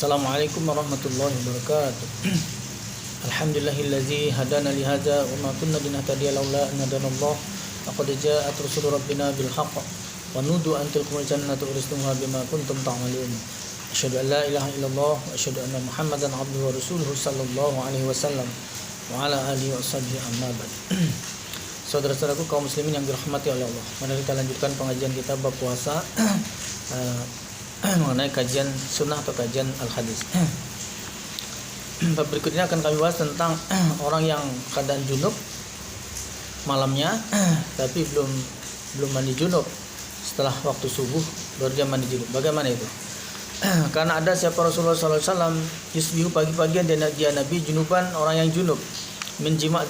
Assalamualaikum warahmatullahi wabarakatuh. Alhamdulillahillazi hadana li hadza wa ma kunna linahtadiya laula an hadanallah. Laqad ja'at rusulu rabbina bil haqq wa nudu an tilkumul jannatu uristumuha bima kuntum ta'malun. Asyhadu an la ilaha illallah wa asyhadu anna Muhammadan abduhu wa rasuluhu sallallahu alaihi wasallam wa ala alihi wa sahbihi amma ba'd. Saudara-saudaraku kaum muslimin yang dirahmati oleh Allah, mari kita lanjutkan pengajian kita bab puasa mengenai kajian sunnah atau kajian al-hadis. Bab berikutnya akan kami bahas tentang orang yang keadaan junub malamnya tapi belum mandi junub, setelah waktu subuh baru dia mandi junub. Bagaimana itu? Karena ada siapa Rasulullah SAW yusbihu pagi-pagian dia Nabi junuban, orang yang junub menjima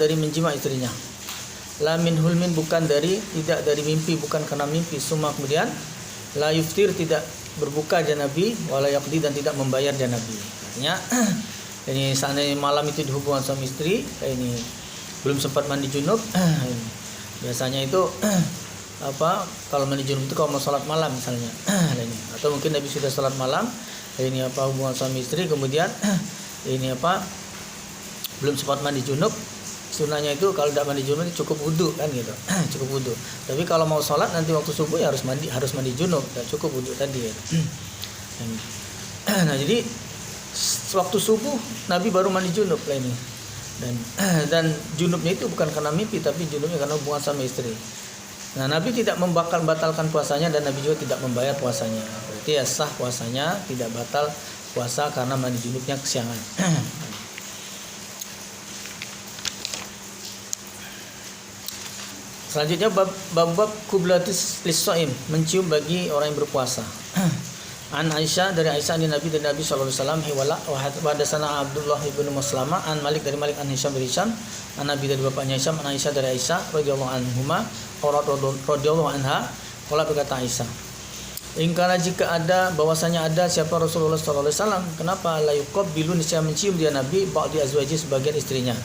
istrinya. La min hulmin, bukan tidak dari mimpi, bukan karena mimpi. Suma kemudian la yuftir, tidak berbuka dia Nabi, wala yaqdi, dan tidak membayar dia Nabi. Artinya ini seandainya malam itu dihubungan suami istri, ini belum sempat mandi junub, biasanya itu kalau mandi junub itu kalau mau sholat malam misalnya, ini atau mungkin Nabi sudah sholat malam, ini hubungan suami istri, kemudian ini belum sempat mandi junub. Sunahnya itu kalau tidak mandi junub itu cukup wudu kan gitu, cukup wudu. Tapi kalau mau sholat nanti waktu subuh ya harus mandi junub, dan cukup wudu tadi ya. Nah jadi waktu subuh Nabi baru mandi junub lah ini, dan junubnya itu bukan karena mimpi, tapi junubnya karena hubungan sama istri. Nah Nabi tidak membatalkan puasanya, dan Nabi juga tidak membayar puasanya. Berarti ya sah puasanya, tidak batal puasa karena mandi junubnya kesiangan. Selanjutnya bab kublatis lis-shaim, mencium bagi orang yang berpuasa. An Aisyah, dari Aisyah an Nabi, dari Nabi sallallahu alaihi wasallam, wa hadatsana Abdullah bin Muslamah an Malik, dari Malik an Hisham bin Hisham an Nabi, dari bapaknya Hisham an Aisyah, dari Aisyah radhiyallahu anhuma radhiyallahu anha, qala, berkata Aisyah, ingkana, jika ada bahwasanya ada siapa Rasulullah sallallahu alaihi wasallam, kenapa la yuqabbilu, niscaya mencium dia Nabi ba'di azwaji, sebagian istrinya,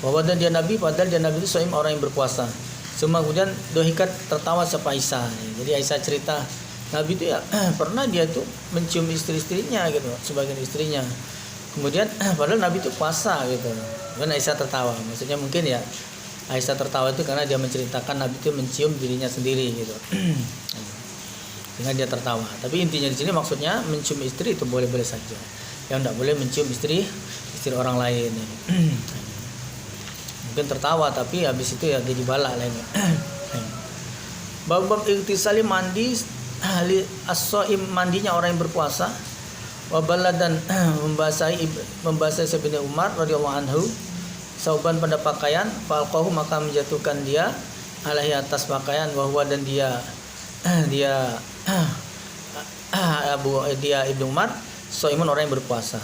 bahwa dan dia Nabi, padahal dia Nabi itu shaim, orang yang berpuasa. Semua kemudian dohikat, tertawa siapa Aisyah. Jadi Aisyah cerita Nabi itu ya pernah dia tuh mencium istri-istrinya gitu, sebagian istrinya. Kemudian padahal Nabi itu puasa gitu. Dan Aisyah tertawa. Maksudnya mungkin ya Aisyah tertawa itu karena dia menceritakan Nabi itu mencium dirinya sendiri gitu. Sehingga dia tertawa. Tapi intinya di sini maksudnya mencium istri itu boleh-boleh saja. Yang tidak boleh mencium istri orang lain. Mungkin tertawa tapi habis itu ya jadi bala lainnya. Bab iktisali, mandi as-shaim, mandinya orang yang berpuasa. Wa baladan, membasahi Sayyidina Umar radhiyallahu anhu sauban, pada pakaian, falqahu, maka menjatuhkan dia alaihi, atas pakaian, bahwa dan dia Ibnu Umar shaimun, orang yang berpuasa.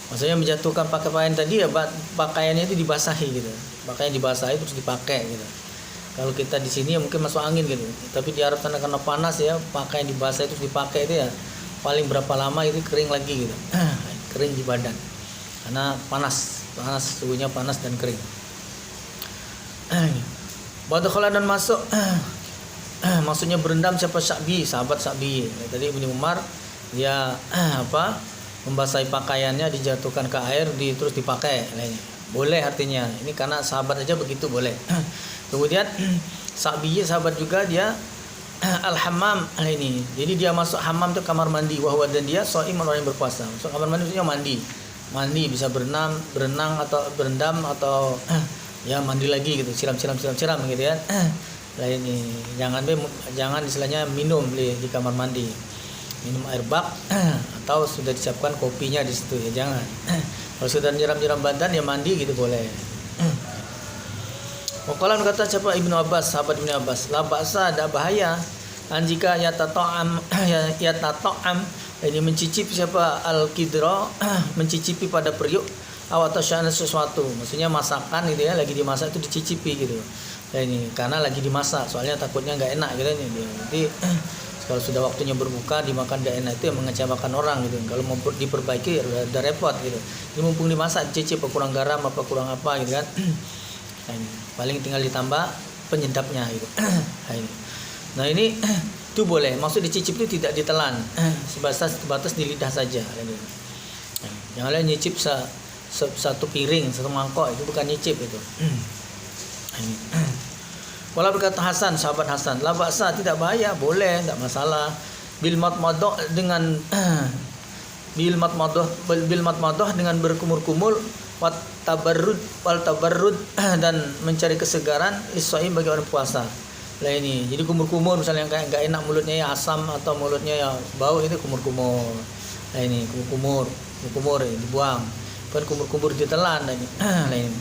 Maksudnya menjatuhkan pakaian tadi ya, pakaiannya itu dibasahi gitu. Pakaian dibasahi terus dipakai gitu. Kalau kita di sini ya mungkin masuk angin gitu. Tapi di Arab sana karena panas ya, pakaian dibasahi terus dipakai itu ya paling berapa lama itu kering lagi gitu. Kering di badan. Karena panas, suhunya panas dan kering. Badakhala, dan masuk maksudnya berendam siapa Sya'bi, sahabat Sya'bi. Tadi Ibnu Umar dia membasahi pakaiannya, dijatuhkan ke air, terus dipakai. Boleh artinya. Ini karena sahabat aja begitu boleh. Kemudian Sa'bi, sahabat juga, dia al-hammam ini. Jadi dia masuk hammam itu kamar mandi, wahwa dan dia shaim, orang yang berpuasa. Masuk kamar mandi maksudnya mandi. Mandi bisa berenang atau berendam atau ya mandi lagi gitu, siram gitu ya. Lah ini jangan istilahnya minum di kamar mandi. Minum air bak atau sudah disiapkan kopinya di situ ya jangan. Kalau sudah nyiram badan ya mandi gitu boleh. Waqala, kata siapa Ibnu Abbas, sahabat Ibnu Abbas, la ba'sa, ada bahaya jika yatata'am ini mencicipi siapa al-qidra, mencicipi pada periuk atau syana sesuatu, maksudnya masakan gitu ya, lagi dimasak itu dicicipi gitu. Nah, ini karena lagi dimasak, soalnya takutnya nggak enak gitu ini. Nanti kalau sudah waktunya berbuka dimakan gak enak, itu yang mengecewakan orang gitu. Kalau mau diperbaiki udah repot gitu. Ini mumpung dimasak cicip, apa kurang garam, apa kurang apa gitu kan. Nah, ini paling tinggal ditambah penyedapnya gitu. Nah ini itu boleh. Maksud dicicip itu tidak ditelan, sebatas di lidah saja. Janganlah nyicip satu piring, satu mangkok, itu bukan nyicip itu. Wala berkata Hasan, sahabat Hasan, la ba'sa, tidak bahaya, boleh, tidak masalah. Bil matmadah dengan bil matmadah dengan berkumur-kumur, wat tabarrud dan mencari kesegaran lishaim bagi orang puasa. Lah ini, jadi kumur-kumur misalnya yang kayak enggak enak mulutnya ya asam atau mulutnya ya bau, itu kumur-kumur. Nah ini kumur dibuang. Bukan kumur-kumur ditelan. Nah ini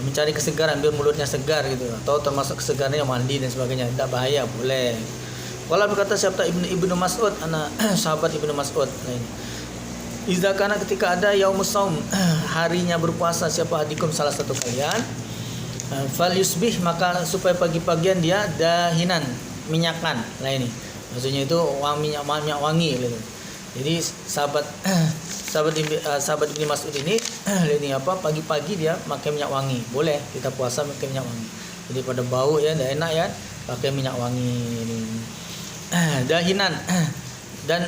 mencari kesegaran biar mulutnya segar gitu, atau termasuk kesegarannya mandi dan sebagainya, tidak bahaya, boleh. Kalau berkata siapa Ibnu Mas'ud, anak sahabat Ibnu Mas'ud. Nah ini, idza kana ketika ada yaumus shaum, harinya berpuasa siapa adikum salah satu kalian, fal yusbih, maka supaya pagi-pagian dia dahinan, minyakan. Nah ini maksudnya itu minyak wangi gitu. Jadi sahabat Ibnu Mas'ud ini pagi-pagi dia pakai minyak wangi. Boleh kita puasa pakai minyak wangi. Jadi pada bau ya enggak enak ya, pakai minyak wangi ini. Dahinan dan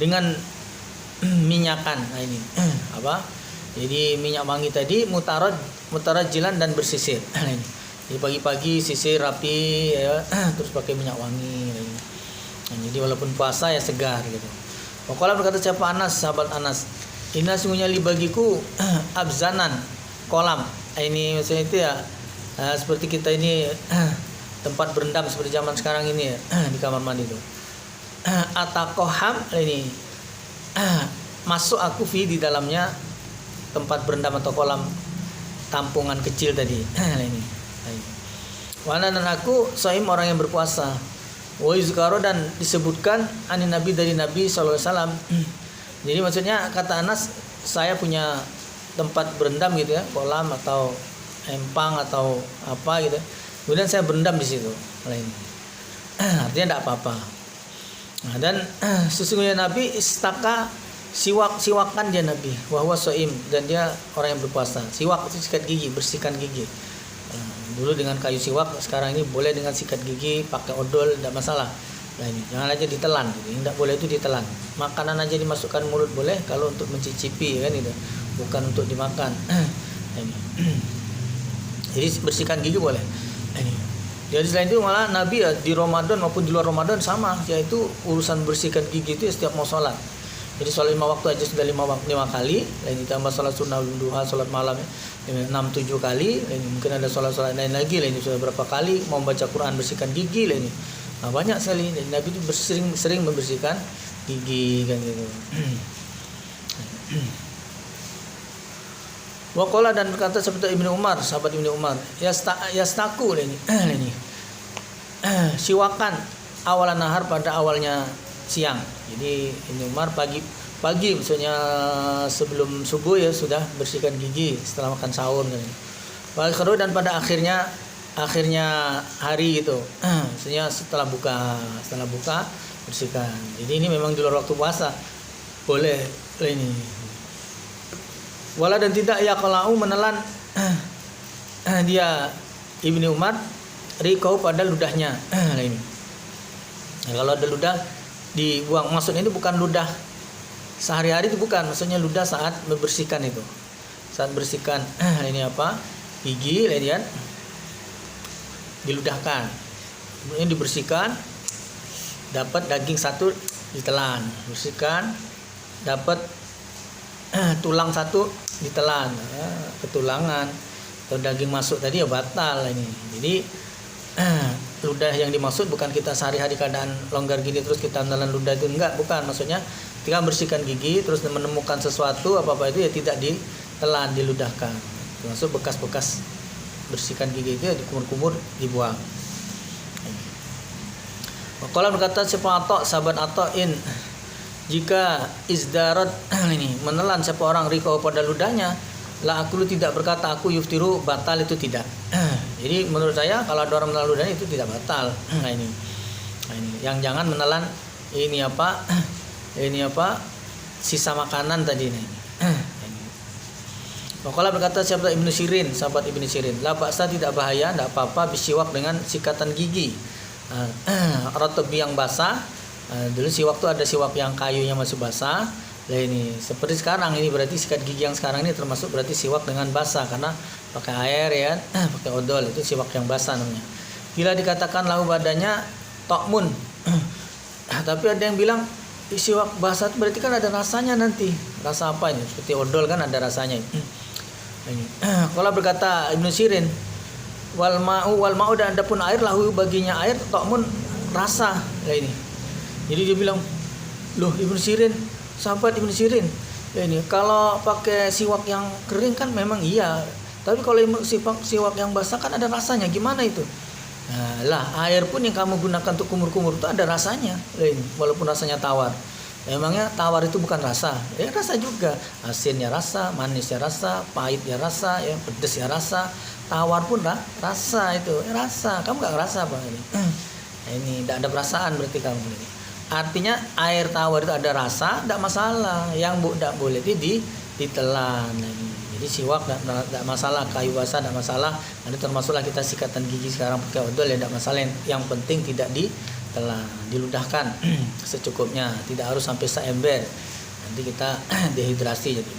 dengan minyakan. Nah ini jadi minyak wangi tadi mutarajilan dan bersisir. Nah ini. Jadi pagi-pagi sisir rapi ya, terus pakai minyak wangi. Nah, jadi walaupun puasa ya segar gitu. Waqala berkata siapa Anas, sahabat Anas, inna sungguhnya li bagiku abzanan, kolam. Ini maksudnya itu ya seperti kita ini tempat berendam seperti zaman sekarang ini ya, di kamar mandi itu. Atakoham ini masuk aku di dalamnya tempat berendam atau kolam tampungan kecil tadi. Ini. Wana dan aku shaim, orang yang berpuasa. Wa yuzkaru, dan disebutkan ani Nabi dari Nabi sallallahu alaihi wasallam. Jadi maksudnya kata Anas, saya punya tempat berendam gitu ya, kolam atau empang atau apa gitu. Kemudian saya berendam di situ. Artinya tidak apa-apa. Nah, dan sesungguhnya Nabi istaka siwakan dia Nabi, wahwa shaim, dan dia orang yang berpuasa. Siwak itu sikat gigi, bersihkan gigi. Dulu dengan kayu siwak, sekarang ini boleh dengan sikat gigi, pakai odol, tidak masalah. Nah ini jangan aja ditelan, gitu. Tidak boleh itu ditelan. Makanan aja dimasukkan mulut boleh, kalau untuk mencicipi kan itu, bukan untuk dimakan. Ini. Jadi bersihkan gigi boleh. Ini. Jadi selain itu malah Nabi ya di Ramadan maupun di luar Ramadan sama, yaitu urusan bersihkan gigi itu ya setiap mau sholat. Jadi sholat 5 waktu aja sudah 5 kali, lain ditambah sholat sunnah duha, sholat malam 6-7 kali, lain mungkin ada sholat lain lagi, lain sudah berapa kali mau baca Quran, bersihkan gigi, lain nah, banyak sekali. Dan Nabi itu sering membersihkan gigi kan gitu. Waqala, dan berkata seperti Ibnu Umar, sahabat Ibnu Umar, yastaku ini siwakan awalan nahar, pada awalnya siang. Jadi Ibnu Umar pagi maksudnya sebelum subuh ya sudah bersihkan gigi setelah makan sahur kan. Waktu dan pada akhirnya hari itu, maksudnya setelah buka bersihkan. Jadi ini memang di luar waktu puasa boleh ini. Wala, dan tidak ya kalau menelan dia Ibnu Umar rikau pada ludahnya. Ini. Nah, kalau ada ludah dibuang, maksudnya itu bukan ludah sehari-hari, itu bukan, maksudnya ludah saat membersihkan itu, saat bersihkan ini gigi, lihat diludahkan, kemudian dibersihkan, dapat daging satu ditelan, bersihkan, dapat tulang satu ditelan, ketulangan atau daging masuk tadi ya batal ini. Jadi ludah yang dimaksud bukan kita sehari-hari keadaan longgar gini terus kita menelan ludah, itu enggak, bukan. Maksudnya ketika bersihkan gigi terus menemukan sesuatu apa itu ya tidak ditelan, diludahkan. Termasuk bekas-bekas bersihkan gigi itu ya dikumur-kumur, dibuang. Waqala berkata siapa Atta, sahabat Atta'in, jika izdarat ini menelan siapa orang rikau pada ludahnya, la aku tidak berkata aku yuftiru, batal itu tidak. Jadi menurut saya kalau ada orang menelan ludahnya itu tidak batal. Nah ini yang jangan menelan ini sisa makanan tadi ini. Waqala berkata siapa Ibnu Sirin, sahabat Ibnu Sirin, la ba'sa, tidak bahaya, tidak apa-apa, bisiwak dengan sikatan gigi. rotobi yang basah. Dulu siwak tuh ada siwak yang kayunya masih basah. Nah ini seperti sekarang ini berarti sikat gigi yang sekarang ini termasuk berarti siwak dengan basah karena pakai air ya, pakai odol, itu siwak yang basah namanya. Bila dikatakan lahu badannya tokmun, tapi ada yang bilang siwak basah itu berarti kan ada rasanya nanti. Rasa apa ini? Seperti odol kan ada rasanya. Ini. Kalau berkata Ibnu Sirin, wal ma'u dan adapun air lahu baginya air tokmun rasa. Nah ini. Jadi dia bilang, loh Ibnu Sirin, sahabat Ibnu Sirin, ya ini kalau pakai siwak yang kering kan memang iya, tapi kalau siwak yang basah kan ada rasanya, gimana itu? Nah, lah air pun yang kamu gunakan untuk kumur-kumur itu ada rasanya, ini, walaupun rasanya tawar. Emangnya tawar itu bukan rasa? Ya rasa juga, asinnya rasa, manisnya rasa, pahitnya rasa, ya pedes ya rasa, tawar pun rasa itu, rasa. Kamu nggak ngerasa apa ini? Ini tidak ada perasaan berarti kamu ini. Artinya air tawar itu ada rasa, tidak masalah. Yang tidak boleh itu ditelan. Jadi siwak tidak masalah, kayu basah tidak masalah. Nanti termasuklah kita sikatan gigi sekarang pakai odol ya tidak masalah. Yang penting tidak ditelan, diludahkan secukupnya, tidak harus sampai seember. Nanti kita dehidrasi jadi.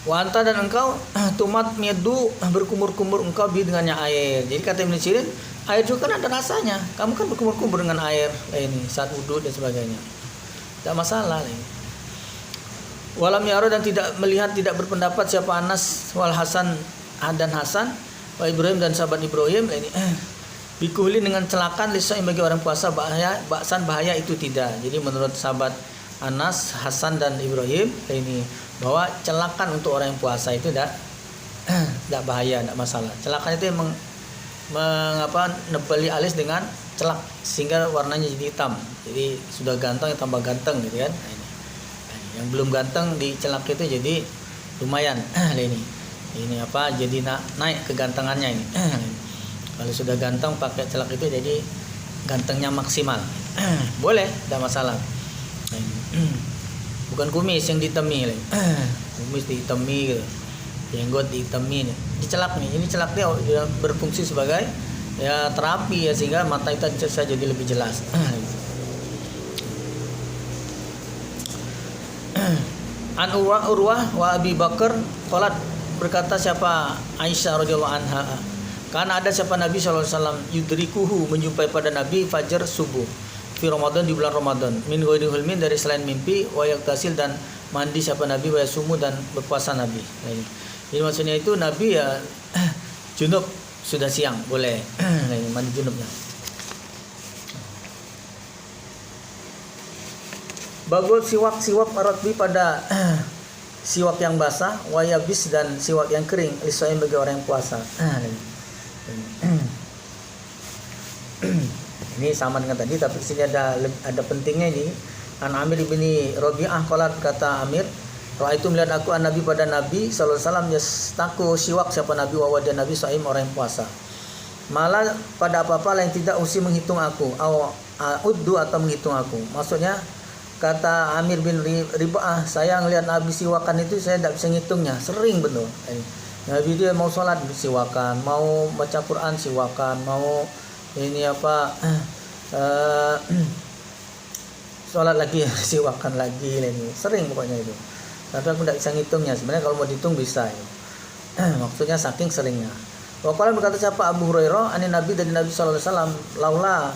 Wanta dan engkau tumat medu berkumur-kumur engkau dengannya air. Jadi kata Ibnu Sirin, air juga kan ada rasanya. Kamu kan berkumur-kumur dengan air ini saat wudhu dan sebagainya. Tidak masalah ini. Walam yaro dan tidak melihat, tidak berpendapat siapa Anas wal Hasan dan Hasan wa Ibrahim dan sahabat Ibrahim ini bikuhli dengan celakan lisaim bagi orang puasa bahaya itu tidak. Jadi menurut sahabat Anas, Hasan dan Ibrahim ini bahwa celakan untuk orang yang puasa itu tidak bahaya, tidak masalah. Celakan itu mengapa nebali alis dengan celak sehingga warnanya jadi hitam. Jadi sudah ganteng tambah ganteng gitu kan. Nah, ini. Yang belum ganteng di celak itu jadi lumayan. Ini apa? Jadi naik kegantengannya ini. Kalau sudah ganteng pakai celak itu jadi gantengnya maksimal. Boleh, tidak masalah. Bukan kumis yang ditemi, kumis ditemi gitu, jenggot ditemi nih. Ini celak nih, ini celak dia berfungsi sebagai ya terapi ya sehingga mata kita bisa jadi lebih jelas. An Urwah wa Abi Bakar qalat berkata siapa Aisyah radhiyallahu anha, karena ada siapa Nabi sallallahu alaihi wasallam yudrikuhu menjumpai pada Nabi fajar subuh fi Ramadan di bulan Ramadan min ghairi hulmin dari selain mimpi wa yaktasil dan mandi siapa Nabi wa yasumu dan berpuasa Nabi. Jadi maksudnya itu Nabi ya junub sudah siang boleh mandi junubnya. Bagul siwak maratbi pada siwak yang basah, wayabis dan siwak yang kering, lisaim bagi orang yang puasa. Ini sama dengan tadi, tapi di sini ada pentingnya ini. An Amir bin Rabi'ah qalat kata Amir, itu melihat aku an Nabi pada Nabi sallallahu alaihi wasallam yastaku siwak siapa Nabi wa wadah Nabi saim orang yang puasa. Malah pada apa-apa yang tidak usi menghitung aku, uddu atau menghitung aku. Maksudnya kata Amir bin Riba'ah, saya ngelihat Nabi siwakan itu saya tidak bisa ngitungnya, sering betul. Nabi dia mau sholat siwakan, mau baca Quran siwakan, mau ini apa sholat lagi siwakan lagi ini, sering pokoknya itu. Tapi aku tidak bisa ngitungnya. Sebenarnya kalau mau dihitung bisa. Maksudnya saking seringnya. Wakala berkata siapa Abu Hurairah, ani Nabi dari Nabi sallallahu alaihi wasallam, laula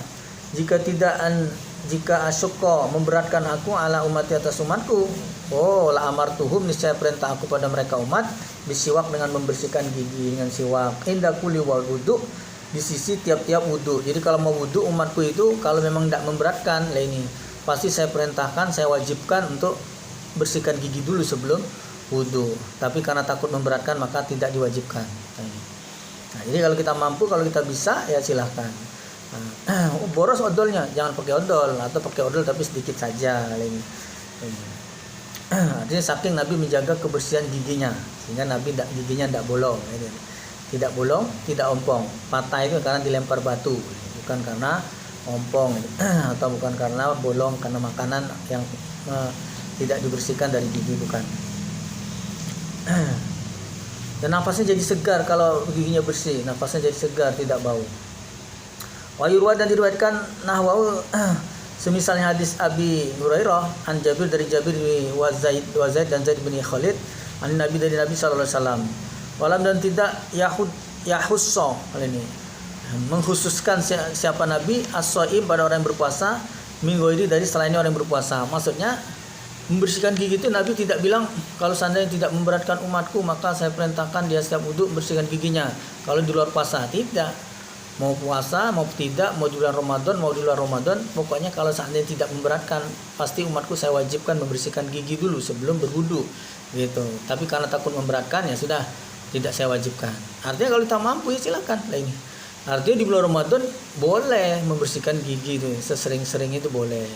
jika asyukko memberatkan aku ala umati atas umatku, la amartuhum niscaya perintah aku pada mereka umat bisiwak dengan membersihkan gigi dengan siwak inda kulli wal wudu di sisi tiap-tiap wudu. Jadi kalau mau wudu umatku itu kalau memang tidak memberatkan ini pasti saya perintahkan, saya wajibkan untuk bersihkan gigi dulu sebelum wudu. Tapi karena takut memberatkan maka tidak diwajibkan. Nah, jadi kalau kita mampu, kalau kita bisa ya silahkan. Boros odolnya, jangan pakai odol atau pakai odol tapi sedikit saja ini. Artinya saking Nabi menjaga kebersihan giginya sehingga Nabi giginya tidak bolong, tidak bolong, tidak ompong. Patah itu karena dilempar batu, bukan karena ompong atau bukan karena bolong karena makanan yang tidak dibersihkan dari gigi, bukan. Dan nafasnya jadi segar kalau giginya bersih, nafasnya jadi segar, tidak bau. Wa yurwa dan diriwayatkan nahwahu semisalnya hadis Abi Hurairah an Jabir dari Jabir wa Zaid dan Zaid bin Khalid an Nabi dari Nabi sallallahu alaihi wasallam. Walam dan tidak yahusso ini mengkhususkan siapa Nabi as-shaim pada orang yang berpuasa min ghairi dari selainnya orang yang berpuasa. Maksudnya membersihkan gigi itu Nabi tidak bilang kalau seandainya tidak memberatkan umatku maka saya perintahkan dia setiap wudu bersihkan giginya kalau di luar puasa. Tidak. Mau puasa, mau tidak, mau di bulan Ramadan, mau di luar Ramadan, pokoknya kalau seandainya tidak memberatkan, pasti umatku saya wajibkan membersihkan gigi dulu sebelum berwudu, gitu. Tapi karena takut memberatkan ya sudah tidak saya wajibkan. Artinya kalau kita mampu ya silakan lah ini. Artinya di bulan Ramadan boleh membersihkan gigi itu, sesering-sering itu boleh.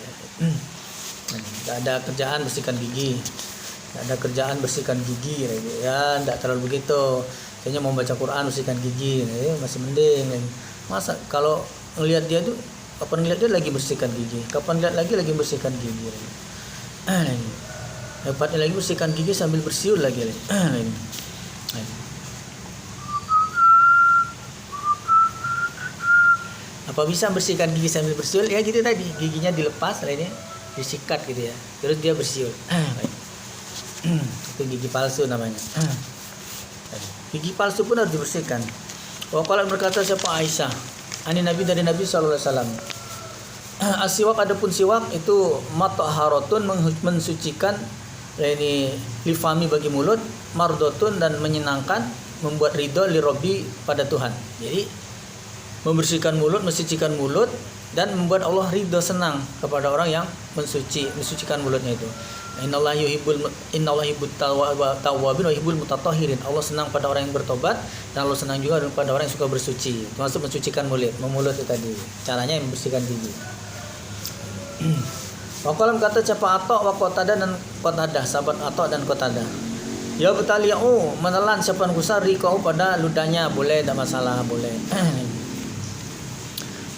Tidak ada kerjaan bersihkan gigi, tidak ada kerjaan bersihkan gigi, ya tidak terlalu begitu. Kayaknya mau baca Quran bersihkan gigi, masih mending. Masa kalau ngelihat dia tuh kapan ngelihat dia lagi bersihkan gigi, kapan lihat lagi bersihkan gigi. Dapatnya lagi bersihkan gigi sambil bersiul lagi. Apa bisa bersihkan gigi sambil bersiul? Ya gitu tadi, giginya dilepas, lainnya disikat gitu ya. Terus dia bersiul. Itu gigi palsu namanya. Gigi palsu pun harus dibersihkan. Waqala berkata siapa Aisyah, ani Nabi dari Nabi sallallahu alaihi wasallam. Asiwak adapun siwak itu mathaharatun mensucikan ini lifami bagi mulut, mardotun dan menyenangkan, membuat ridho li Rabbi pada Tuhan. Jadi membersihkan mulut, mensucikan mulut dan membuat Allah ridho senang kepada orang yang mensucikan mulutnya itu. Innallaha yuhibbut tawwabin wa yuhibbul mutatahhirin. Allah senang pada orang yang bertobat dan Allah senang juga pada orang yang suka bersuci. Termasuk mensucikan mulut itu tadi. Caranya membersihkan gigi. Waqalam kata siapa Atha wa Qatadah dan Qatadah, sahabat Atha dan Qatadah. Ya betaliu menelan siapa kusari kau pada ludahnya, boleh tak masalah, boleh.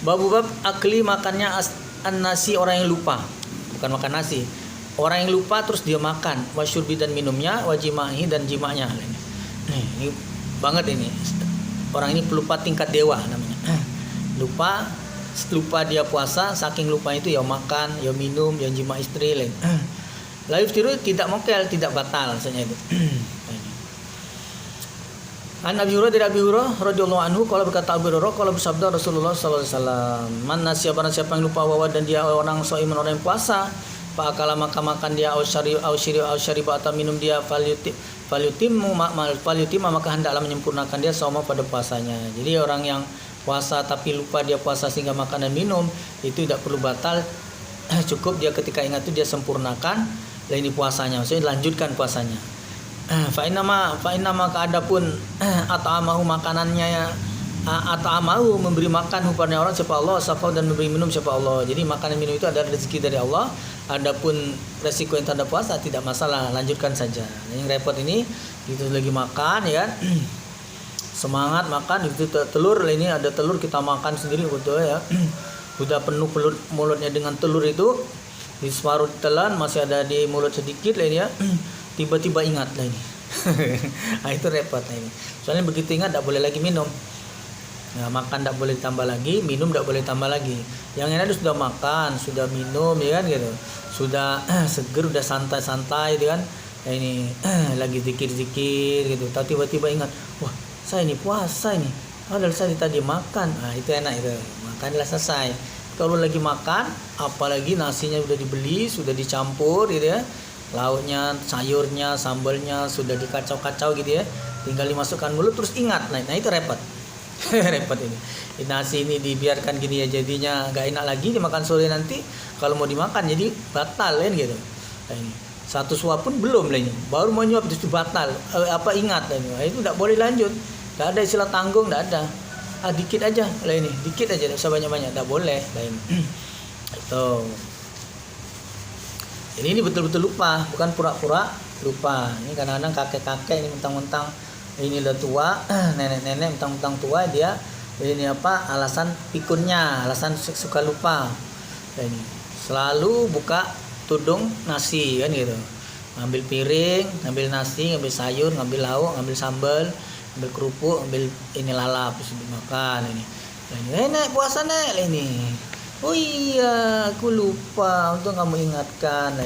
Bab akli makannya an-nasi orang yang lupa. Bukan makan nasi. Orang yang lupa terus dia makan, wasyurbi dan minumnya, wajimahi dan jimaknya. Ini banget ini. Orang ini pelupa tingkat dewa namanya. Lupa dia puasa, saking lupa itu ya makan, ya minum, ya jima istri lain. Lalu tiru tidak mokel, tidak batal maksudnya itu. An Abi Hurairah dari Abi Hurairah radhiyallahu anhu kalau berkata Abu Hurairah kalau bersabda Rasulullah sallallahu alaihi wasallam, "Man nasiya barang siapa yang lupa wawa dan dia orang shaiman orang yang puasa, fa akala maka makan dia au syariba atau minum dia falyutimmu maka hendaklah menyempurnakan dia sauma pada puasanya." Jadi orang yang puasa tapi lupa dia puasa sehingga makan dan minum itu tidak perlu batal, cukup dia ketika ingat itu dia sempurnakan ini puasanya, maksudnya lanjutkan puasanya. Fa inna keadapun at'amahu makanannya at'amahu memberi makan kepada orang siapa Allah, safau dan memberi minum siapa Allah. Jadi makanan minum itu adalah rezeki dari Allah. Adapun resiko yang terhadap puasa tidak masalah, lanjutkan saja. Yang repot ini itu lagi makan ya kan. Semangat makan itu telur, ini ada telur kita makan sendiri betul ya. Sudah penuh mulutnya dengan telur itu, di separuh telan masih ada di mulut sedikit lah ini ya. Tiba-tiba ingat lah ini. Nah, itu repot lah ini. Soalnya begitu ingat tidak boleh lagi minum. Nah, makan tidak boleh tambah lagi, minum tidak boleh tambah lagi. Yang ini sudah makan, sudah minum ya kan gitu. Sudah seger, sudah santai-santai gitu kan. Nah, ini lagi zikir-zikir gitu. Tapi tiba-tiba ingat, wah, saya ini puasa ini. Padahal saya tadi makan. Nah, itu enak itu. Makanlah selesai. Kalau lagi makan, apalagi nasinya sudah dibeli, sudah dicampur gitu ya. Lauknya, sayurnya, sambalnya sudah dikacau-kacau gitu ya. Tinggal dimasukkan mulut terus ingat. Nah itu repot. Repot ini. Nasi ini dibiarkan gini ya jadinya enggak enak lagi dimakan sore nanti. Kalau mau dimakan jadi batal kan gitu. Nah, ini satu suap pun belum lah ini. Baru mau nyuap itu batal. Ingat lah ini. Nah, itu enggak boleh lanjut. Enggak ada istilah tanggung, enggak ada. Dikit aja lah ini. Dikit aja, enggak usah banyak-banyak. Enggak boleh lah ini. Itu. Ini betul-betul lupa, bukan pura-pura lupa. Ini kadang-kadang kakek-kakek ini mentang-mentang ini udah tua, nenek-nenek mentang-mentang tua dia ini alasan pikunnya, alasan suka lupa. Ini selalu buka tudung nasi kan gitu. Ngambil piring, ngambil nasi, ngambil sayur, ngambil lauk, ngambil sambal, ngambil kerupuk, ngambil ini lalap, terus dimakan ini. Nek puasa nek ini. Oh iya, aku lupa. Untung kamu ingatkan.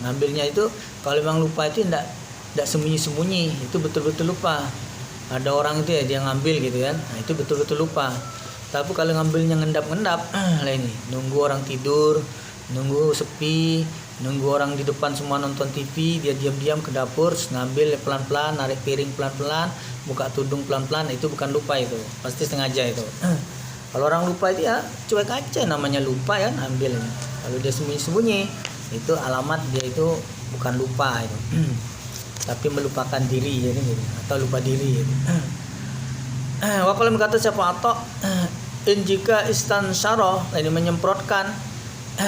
Ngambilnya itu kalau memang lupa itu tidak sembunyi-sembunyi, itu betul-betul lupa. Ada orang itu ya dia ngambil gitu kan. Nah, itu betul-betul lupa. Tapi kalau ngambilnya ngendap-ngendap, lah ini nunggu orang tidur, nunggu sepi, nunggu orang di depan semua nonton TV, dia diam-diam ke dapur, ngambil pelan-pelan, narik piring pelan-pelan, buka tudung pelan-pelan, itu bukan lupa, itu pasti sengaja itu. Kalau orang lupa itu ya cuek aja, namanya lupa ya, ambil ini. Kalau dia sembunyi-sembunyi, itu alamat dia itu bukan lupa itu. Tapi melupakan diri ya, gitu. Atau lupa diri gitu. Wakil berkata siapa atau in jika istansyarah, ini menyemprotkan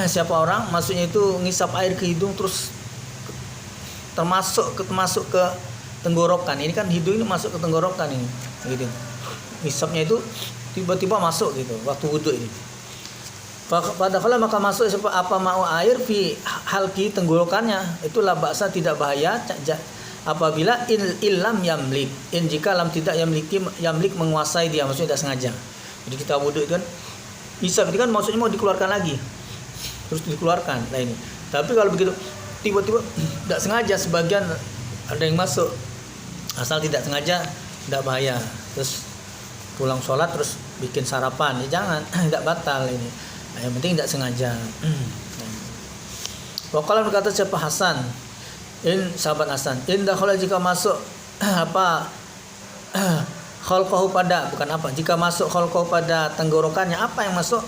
siapa orang, maksudnya itu ngisap air ke hidung terus termasuk ke tenggorokan. Ini kan hidung ini masuk ke tenggorokan ini, gitu. Ngisapnya itu tiba-tiba masuk gitu waktu wudhu ini. Padahal maka masuk apa mau air fi halki tenggorokannya, itulah baksa tidak bahaya apabila ilam yamlik, jika lam tidak yamlik menguasai dia, maksudnya tidak sengaja. Jadi kita wudhu itu kan ngisap itu kan maksudnya mau dikeluarkan lagi, terus dikeluarkan. Nah ini. Tapi kalau begitu tiba-tiba tidak sengaja, sebagian ada yang masuk, asal tidak sengaja tidak bahaya. Terus pulang sholat terus bikin sarapan, ya jangan, tidak batal ini. Nah, yang penting tidak sengaja. Waqala berkata siapa Hasan, sahabat Hasan, indahlah jika masuk khalqahu pada, bukan apa, jika masuk khalqahu pada tenggorokannya, apa yang masuk?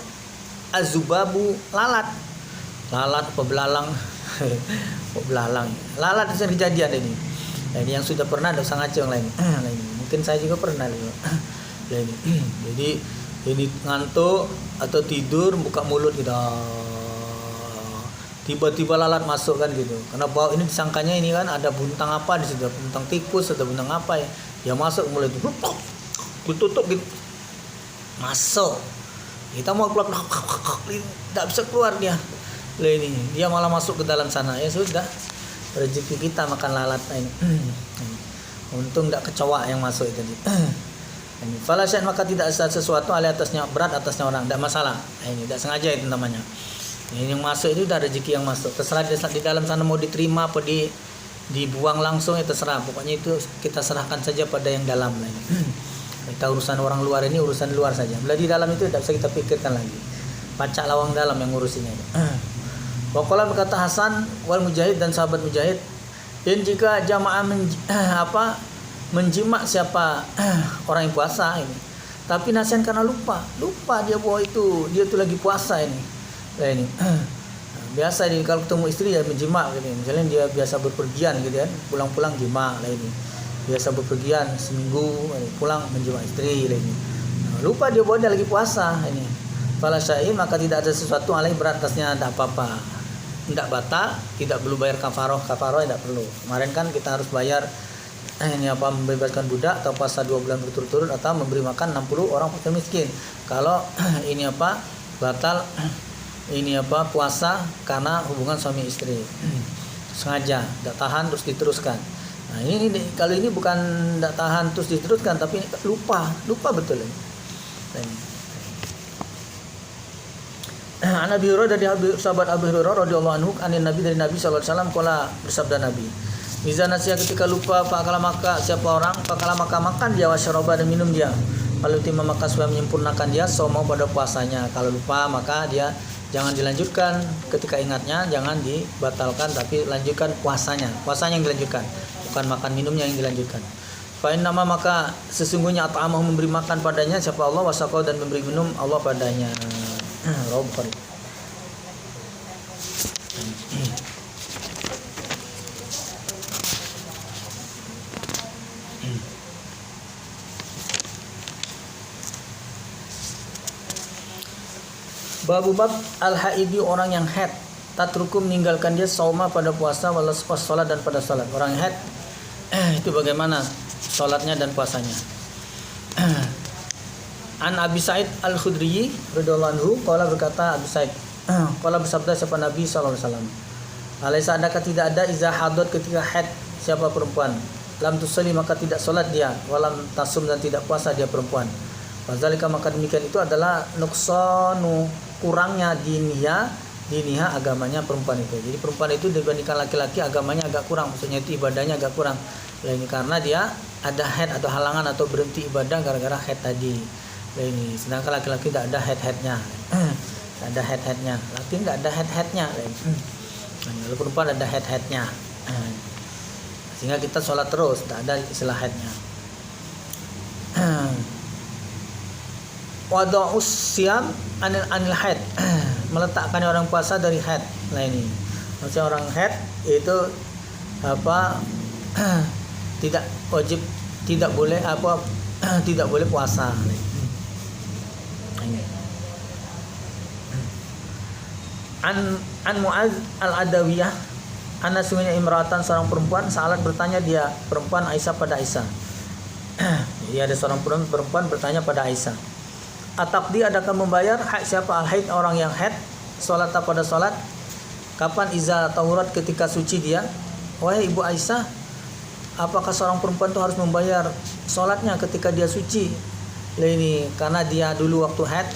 Azubabu, lalat apa belalang. Belalang, lalat itu kejadian ini. Nah, ini yang sudah pernah, ada sangat yang lain. Mungkin saya juga pernah ini. Jadi ini ngantuk atau tidur buka mulut gitu, tiba-tiba lalat masuk kan gitu. Karena bau ini disangkanya ini kan ada buntang apa di situ, buntang tikus atau buntang apa ya, dia masuk mulut itu, ditutup gitu, masuk. Kita mau keluar, tidak bisa keluar dia. Ini dia malah masuk ke dalam sana, ya sudah, rezeki kita makan lalat ini. Untung tidak kecoa yang masuk itu tadi. Falasyat maka tidak sesuatu alih atasnya, berat atasnya orang, tidak masalah. Ini tidak sengaja itu namanya. Ini yang masuk itu sudah rezeki yang masuk. Terserah di dalam sana mau diterima apa dibuang langsung, itu terserah. Pokoknya itu kita serahkan saja pada yang dalam. Kita urusan orang luar ini urusan luar saja. Bila di dalam itu tidak bisa kita pikirkan lagi. Pacak lawang dalam yang ngurusinnya. Waqala berkata Hasan wal Mujahid dan sahabat Mujahid, dan jika jamaah menjimak siapa orang yang puasa ini, tapi nasihan karena lupa dia bahwa dia tuh lagi puasa ini. Nah ini biasa ini kalau ketemu istri ya menjimak gitu. Misalnya dia biasa berpergian gitu kan, pulang-pulang jima lah ini. Biasa berpergian seminggu pulang menjimak istri lah ini. Lupa dia bahwa dia lagi puasa ini. Fala syai maka tidak ada sesuatu alai berat atasnya, tidak apa-apa. Tidak batal, tidak perlu bayar kafaroh tidak perlu. Kemarin kan kita harus bayar ini membebaskan budak atau puasa 2 bulan berturut-turut atau memberi makan 60 orang fakir miskin. Kalau ini batal puasa karena hubungan suami istri. Sengaja tidak tahan terus diteruskan. Nah, ini kalau ini bukan tidak tahan terus diteruskan tapi lupa betul ini. An Abi Hurairah dari sahabat Abu Hurairah radhiyallahu anhu, anin Nabi dari Nabi sallallahu alaihi wasallam qala, bersabda Nabi, "Iza nasiya ketika lupa fakala maka siapa orang fakala maka makan dia wasyaraba dan minum dia. Kalau timah maka supaya menyempurnakan dia mau pada puasanya. Kalau lupa maka dia jangan dilanjutkan ketika ingatnya, jangan dibatalkan tapi lanjutkan puasanya. Puasanya yang dilanjutkan, bukan makan minumnya yang dilanjutkan. Fa inna maka sesungguhnya at'amah memberi makan padanya siapa Allah, wasaqau dan memberi minum Allah padanya." Rawi Bukhari. Babu bab al-haidi, orang yang haid, tatruku meninggalkan dia sauma pada puasa wala salat dan pada salat. Orang haid itu bagaimana salatnya dan puasanya. An Abi Sa'id Al-Khudri radhiyallahu anhu qala, berkata Abi Sa'id qala bersabda siapa Nabi sallallahu alaihi wasallam, Alaisa adakah tidak ada iza hadot ketika haid siapa perempuan. Lam tusalli maka tidak solat dia, walam tasum dan tidak puasa dia perempuan. Fazalika maka demikian itu adalah nuksanu kurangnya diniha agamanya perempuan itu. Jadi perempuan itu dibandingkan laki-laki agamanya agak kurang, maksudnya itu ibadahnya agak kurang. Ini karena dia ada haid atau halangan atau berhenti ibadah gara-gara haid tadi. Ini sedangkan laki-laki tidak ada haid-haidnya. Ada haid-haidnya. Laki tidak ada haid-haidnya. Lalu perempuan ada haid-haidnya. Sehingga kita sholat terus, tak ada istilah haidnya. Wada'us siyam anil haid. Meletakkan orang puasa dari haid. Nah ini. Maksudnya orang haid itu tidak wajib, tidak boleh tidak boleh puasa. An Mu'adz al-Adawiyah Ana sungguhnya imratan seorang perempuan salat bertanya dia perempuan Aisyah pada Aisyah. Jadi ada seorang perempuan bertanya pada Aisyah. Ataqdi adakah membayar hak siapa al-haid orang yang haid salat pada salat? Kapan iza tahurat ketika suci dia? Wahai ibu Aisyah, apakah seorang perempuan itu harus membayar salatnya ketika dia suci? Ini karena dia dulu waktu haid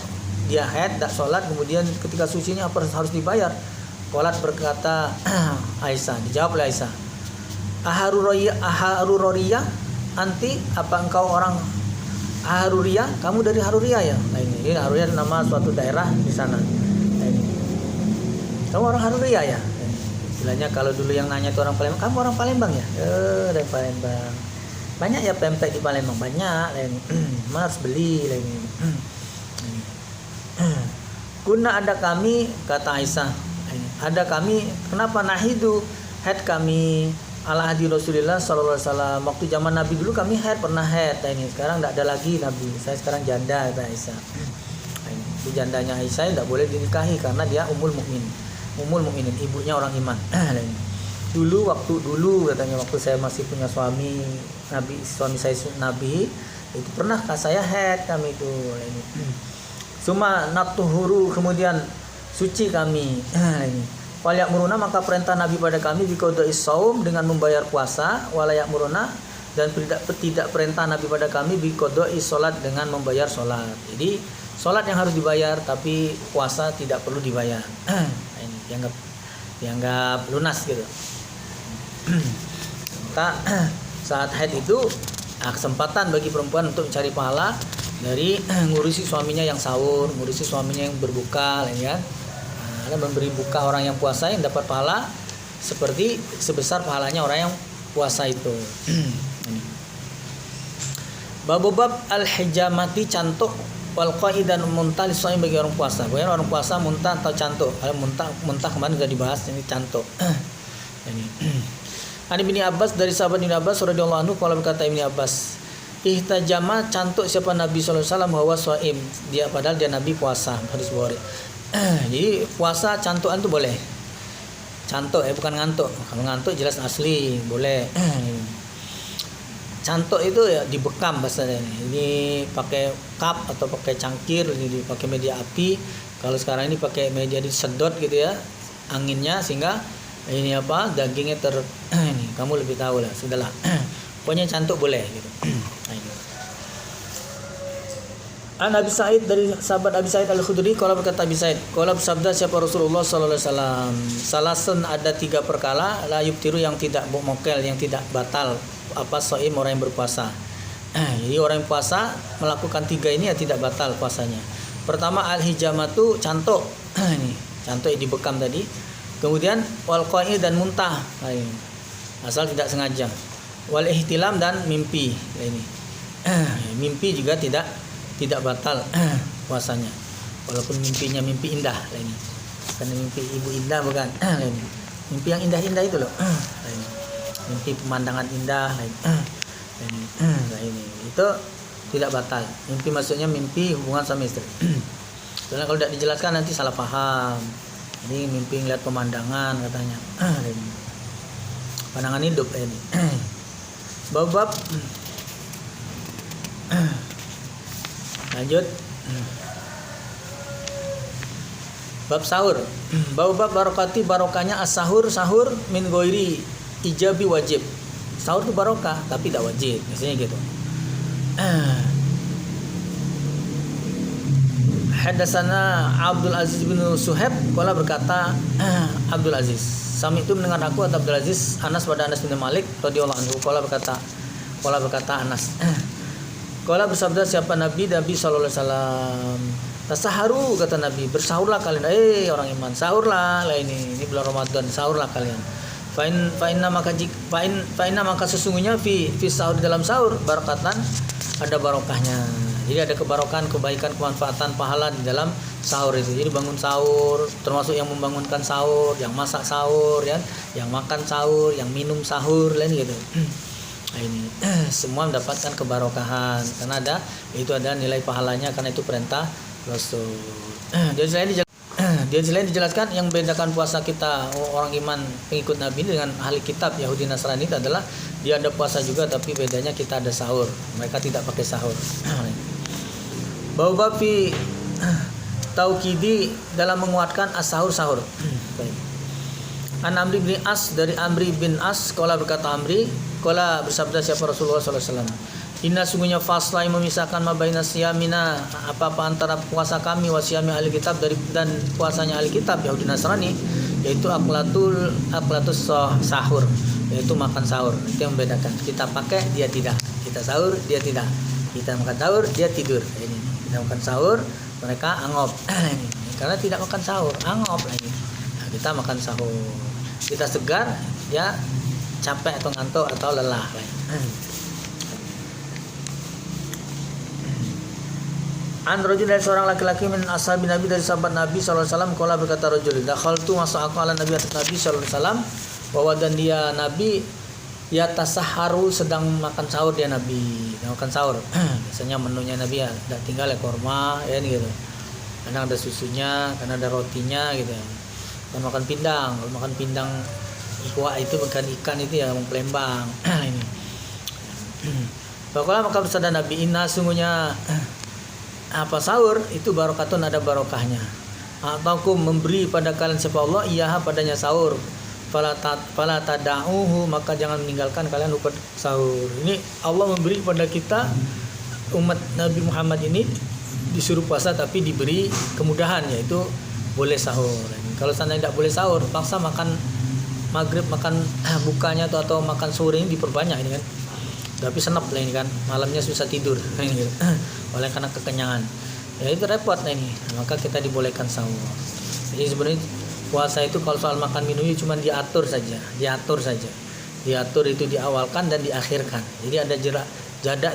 dia haid tak salat, kemudian ketika sucinya apa harus dibayar? Qalat berkata Aisyah, dijawab oleh Aisyah, Aharuriyah anti, apa engkau orang Haruriyah? Kamu dari Haruriyah ya? Nah ini Haruriyah nama suatu daerah di sana. Nah, ini. Kamu orang Haruriyah ya? Istilahnya kalau dulu yang nanya itu orang Palembang, kamu orang Palembang ya? Dari Palembang. Banyak ya pempek di Palembang, banyak. Harus beli lagi. Kuna ada kami, kata Aisyah. Ada kami, kenapa nahidu haid kami ala hadi Rasulullah sallallahu alaihi wasallam. Waktu zaman Nabi dulu kami haid, pernah haid. Ini sekarang tidak ada lagi Nabi. Saya sekarang janda, kata Aisyah. Ini jandanya Aisyah tidak boleh dinikahi karena dia ummul mukminin, ibunya orang iman. Dulu katanya waktu saya masih punya suami saya Nabi, itu pernahkah saya haid kami itu. Suma natuhuru kemudian suci kami. Walayak muruna maka perintah Nabi pada kami biqada'is shaum dengan membayar puasa, walayak muruna dan tidak perintah Nabi pada kami biqada'is salat dengan membayar salat. Jadi salat yang harus dibayar tapi puasa tidak perlu dibayar. Ini dianggap lunas gitu. Maka saat haid itu kesempatan bagi perempuan untuk mencari pahala dari ngurusi suaminya yang sahur, ngurusi suaminya yang berbuka, ya. Memberi buka orang yang puasa yang dapat pahala seperti sebesar pahalanya orang yang puasa itu. Bab al-hijamati cantuk wal qaidan muntah lisaim bagi orang puasa. Bukan orang puasa muntah atau cantuk. Kalau muntah kemarin sudah dibahas, ini cantuk. Ini. Ani bin Abbas dari sahabat Ibnu Abbas radhiyallahu anhu kalau berkata Ibnu Abbas, ihtajama cantuk siapa Nabi sallallahu alaihi wasallam bahwa shaim, dia padahal dia Nabi puasa, hadis Bukhari. Jadi puasa cantukan tuh boleh. Cantuk bukan ngantuk. Kalau ngantuk jelas asli boleh. Cantuk itu ya dibekam bahasanya. Ini pakai cup atau pakai cangkir, ini pakai media api. Kalau sekarang ini pakai media disedot gitu ya, anginnya sehingga ini dagingnya ini kamu lebih tahu lah, sudahlah. Pokoknya cantuk boleh gitu. An Abi Sa'id dari sahabat Abi Sa'id Al-Khudri kalau berkata Abi Sa'id, kalau bersabda siapa Rasulullah sallallahu alaihi wasallam, salasun ada 3 perkara la yubtiru yang tidak mokel, yang tidak batal shaim orang yang berpuasa. Jadi orang yang puasa melakukan 3 ini ya tidak batal puasanya. Pertama al-hijamatu cantuk. Ini cantuk yang dibekam tadi. Kemudian wal qa'i dan muntah. Asal tidak sengaja. Wal ihtilam dan mimpi. Ini. Mimpi juga tidak batal puasanya. Walaupun mimpinya mimpi indah ini. Karena mimpi ibu indah bukan. Ini. Mimpi yang indah-indah itu loh. Ini. Mimpi pemandangan indah ini. Itu tidak batal. Mimpi maksudnya mimpi hubungan sama istri. Soalnya kalau tidak dijelaskan nanti salah paham. Ini mimpi ngeliat pemandangan katanya. Pandangan hidup ini. Bab lanjut. Bab sahur. Bab barokati, barokahnya as-sahur, sahur min ghairi ijabi wajib. Sahur itu barokah tapi tidak wajib, biasanya gitu. Hadatsana Abdul Aziz bin Suhaib qala berkata Abdul Aziz, sami itu mendengar aku atau Abdul Aziz Anas pada Anas bin Malik radhiyallahu anhu qala berkata Anas qala bersabda siapa Nabi sallallahu alaihi wasallam, tasaharu kata Nabi, bersahurlah kalian, orang iman, sahurlah lah, ini bulan Ramadan, sahurlah kalian. Fa inna maka sesungguhnya fi sahur, dalam sahur barakatan, ada barokahnya. Jadi ada kebarokan, kebaikan, kemanfaatan, pahala di dalam sahur itu. Jadi bangun sahur, termasuk yang membangunkan sahur, yang masak sahur, ya, yang makan sahur, yang minum sahur, lain gitu. Nah, ini semua mendapatkan kebarokahan karena ada nilai pahalanya, karena itu perintah Rasul. Dia selain dijelaskan yang membedakan puasa kita orang iman pengikut Nabi dengan ahli kitab Yahudi Nasrani itu adalah dia ada puasa juga, tapi bedanya kita ada sahur, mereka tidak pakai sahur. Bahwa fi taukidi dalam menguatkan as-sahur. An Amri bin As, dari Amri bin As qala berkata Amri qala bersabda siapa Rasulullah sallallahu alaihi wasallam, inna sungguhnya fasla yang memisahkan mabaina siyamina, apa-apa antara puasa kami wa siyami ahli kitab dan puasanya ahli kitab Yahudi Nasrani, yaitu aklatus sahur, yaitu makan sahur. Itu yang membedakan. Kita pakai, dia tidak. Kita sahur, dia tidak. Kita makan sahur, dia tidur. Ini kita makan sahur, mereka angop. Ini karena tidak makan sahur, angop lagi. Nah, kita makan sahur, kita segar, dia capek atau ngantuk atau lelah. An rajul, dari seorang laki-laki min ashabi Nabi, dari sahabat Nabi sallallahu alaihi wasallam, qala berkata rajul, dakhaltu masuk aku ala Nabi atas Nabi sallallahu alaihi wasallam, bahwa dan dia Nabi ya tasaharu, sedang makan sahur dia Nabi, makan sahur. Biasanya menunya Nabi ya tidak tinggal ya korma ya gitu. Kadang ada susunya, kadang ada rotinya gitu. Dan makan pindang, kalau makan pindang kuah itu bukan ikan itu ya, Palembang. Ini. Pokoknya maka bersabda Nabi, inna sungguhnya apa sahur itu barokatun, ada barokahnya. Ataku memberi pada kalian siapa Allah iyaha padanya sahur, fala tada'uhu, maka jangan meninggalkan kalian lupa sahur. Ini Allah memberi pada kita umat Nabi Muhammad ini disuruh puasa tapi diberi kemudahan, yaitu boleh sahur. Kalau seandainya tidak boleh sahur, paksa makan maghrib, makan bukanya atau makan sore ini diperbanyak ini kan. Tapi senap lah ini kan, malamnya susah tidur ini, oleh karena kekenyangan. Ya itu repot lah ini. Maka kita dibolehkan sahur. Jadi sebenarnya puasa itu kalau soal makan minumnya cuma diatur saja. Diatur itu diawalkan dan diakhirkan. Jadi ada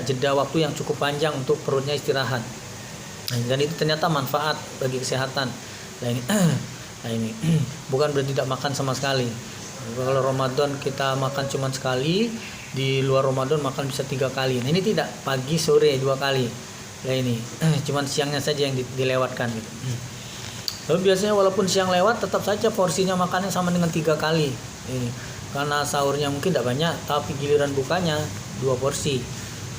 jeda waktu yang cukup panjang untuk perutnya istirahat. Dan itu ternyata manfaat bagi kesehatan. Nah ini bukan berarti tidak makan sama sekali. Kalau Ramadan kita makan cuma sekali, di luar Ramadan makan bisa 3 kali. Nah ini tidak, pagi sore 2 kali. Nah ini cuman siangnya saja yang dilewatkan gitu. Lalu biasanya walaupun siang lewat, tetap saja porsinya makannya sama dengan 3 kali. Ini karena sahurnya mungkin tidak banyak, tapi giliran bukanya 2 porsi.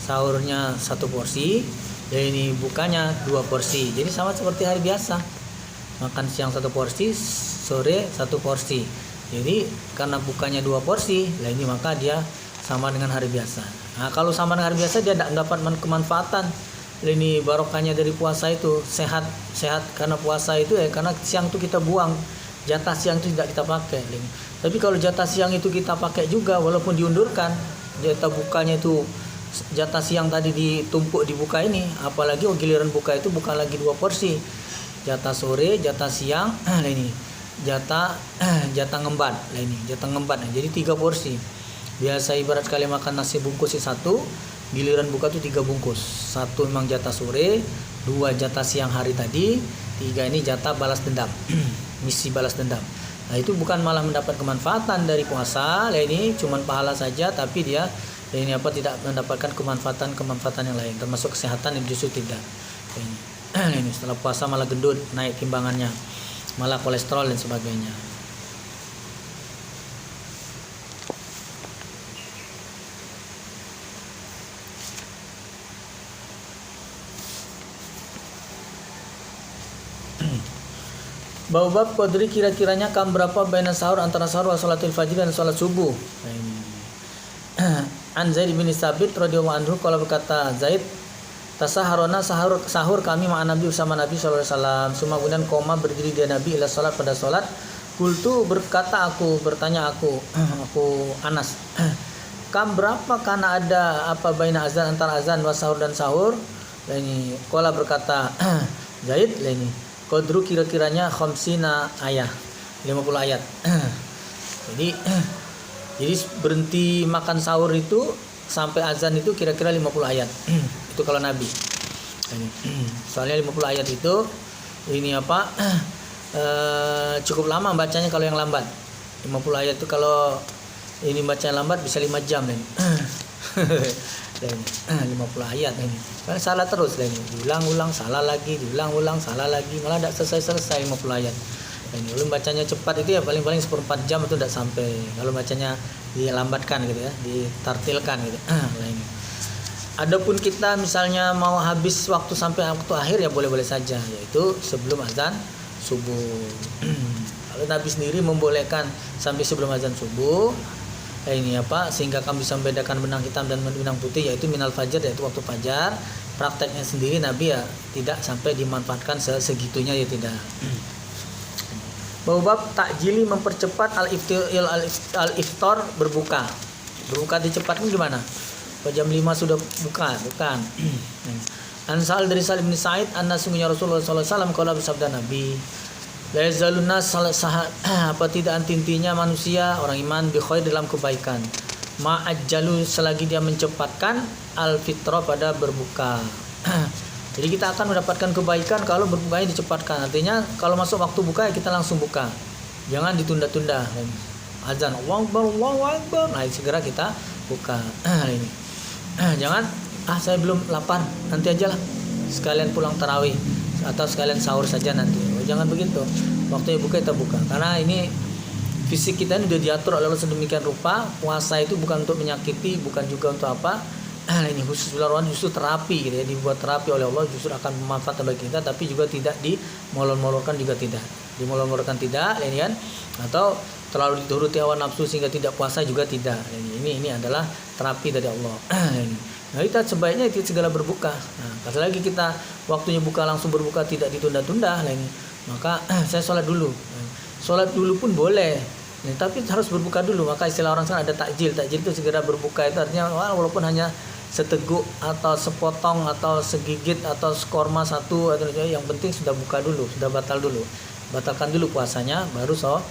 Sahurnya 1 porsi, dan ini bukanya 2 porsi. Jadi sama seperti hari biasa. Makan siang 1 porsi, sore 1 porsi. Jadi karena bukanya 2 porsi, lah ini maka dia sama dengan hari biasa. Nah, kalau sama dengan hari biasa dia tidak mendapat kemanfaatan. Ini barokahnya dari puasa itu sehat karena puasa itu ya, karena siang itu kita buang, jatah siang itu tidak kita pakai. Tapi kalau jatah siang itu kita pakai juga walaupun diundurkan, jatah bukanya itu jatah siang tadi ditumpuk di buka ini, apalagi giliran buka itu bukan lagi 2 porsi. Jatah sore, jatah siang, ini jatah ngembat lah ini, jatah ngembat. Jadi 3 porsi. Biasa ibarat kali makan nasi bungkus 1, giliran buka tuh 3 bungkus. 1 memang jatah sore, 2 jatah siang hari tadi, 3 ini jatah balas dendam. Misi balas dendam. Nah, itu bukan malah mendapat kemanfaatan dari puasa, lah ini cuman pahala saja, tapi dia ini tidak mendapatkan kemanfaatan yang lain, termasuk kesehatan yang justru tidak. Ini setelah puasa malah gendut, naik timbangannya, malah kolesterol dan sebagainya. Bab qadri kira-kiranya kam berapa baina sahur antara sahur wa salatul fajr dan salat subuh. Nah, ini. An Zaid bin Sabit radhiyallahu anhu kalau berkata Zaid tasaharona sahur kami ma'an Nabi bersama Nabi sallallahu alaihi wasallam. Suma kemudian koma berdiri dia Nabi ila salat pada salat. Kultu berkata bertanya aku Anas. Kam berapa karena ada apa baina azan antara azan wa sahur dan sahur? Nah, ini qala berkata Zaid lah ini qadru kira-kiranya khamsina ayat 50 ayat. Jadi berhenti makan sahur itu sampai azan itu kira-kira 50 ayat. Itu kalau Nabi. Soalnya 50 ayat itu ini apa? Cukup lama bacanya kalau yang lambat. 50 ayat itu kalau ini baca lambat bisa 5 jam nih. 50 ayat ini. Kan salah terus lah ini. Diulang-ulang salah lagi, diulang-ulang salah lagi, malah tidak selesai 50 ayat. Ini kalau bacanya cepat itu ya paling-paling 1/4 jam itu tidak sampai. Kalau bacanya dilambatkan gitu ya, ditartilkan gitu. Nah ini. Adapun kita misalnya mau habis waktu sampai waktu akhir ya boleh-boleh saja, yaitu sebelum azan subuh. Kalau Nabi sendiri membolehkan sampai sebelum azan subuh. Ini apa sehingga kami bisa membedakan benang hitam dan benang putih, yaitu minal fajar, yaitu waktu fajar. Prakteknya sendiri Nabi ya tidak sampai dimanfaatkan segitunya ya tidak. Bab takjili mempercepat al-iftar berbuka. Berbuka dicepatkan gimana? Jam 5 sudah buka, bukan. Ansal dari Salim bin Sa'id anna sungguhnya Rasulullah sallallahu alaihi wasallam qala bersabda Nabi la yazaluna apa tidak anti-intinya manusia orang iman bi khair dalam kebaikan ma'ajjalu selagi dia mencepatkan al-fitrah pada berbuka. Jadi kita akan mendapatkan kebaikan kalau berbukanya dicepatkan. Artinya kalau masuk waktu buka ya kita langsung buka. Jangan ditunda-tunda. Azan Allahu Akbar. Nah, segera kita buka. Ini. Jangan saya belum lapar, nanti aja lah. Sekalian pulang tarawih atau sekalian sahur saja nanti. Jangan begitu. Waktunya buka kita buka. Karena ini fisik kita ini sudah diatur oleh Allah sedemikian rupa. Puasa itu bukan untuk menyakiti, bukan juga untuk apa. Ini khusus bulan justru terapi gitu ya, dibuat terapi oleh Allah, justru akan bermanfaat bagi kita, tapi juga tidak dimolor-molorkan juga tidak. Dimolor-molorkan tidak, ini kan. Atau terlalu dituruti hawa nafsu sehingga tidak puasa juga tidak. Ini adalah terapi dari Allah. Nah, kita sebaiknya itu segala berbuka. Nah, kalau lagi kita waktunya buka langsung berbuka tidak ditunda-tunda, ini maka saya sholat dulu. Sholat dulu pun boleh, tapi harus berbuka dulu. Maka istilah orang sana ada takjil. Takjil itu segera berbuka, itu artinya walaupun hanya seteguk atau sepotong atau segigit atau sekorma satu atau yang penting sudah buka dulu, sudah batalkan dulu puasanya baru sholat.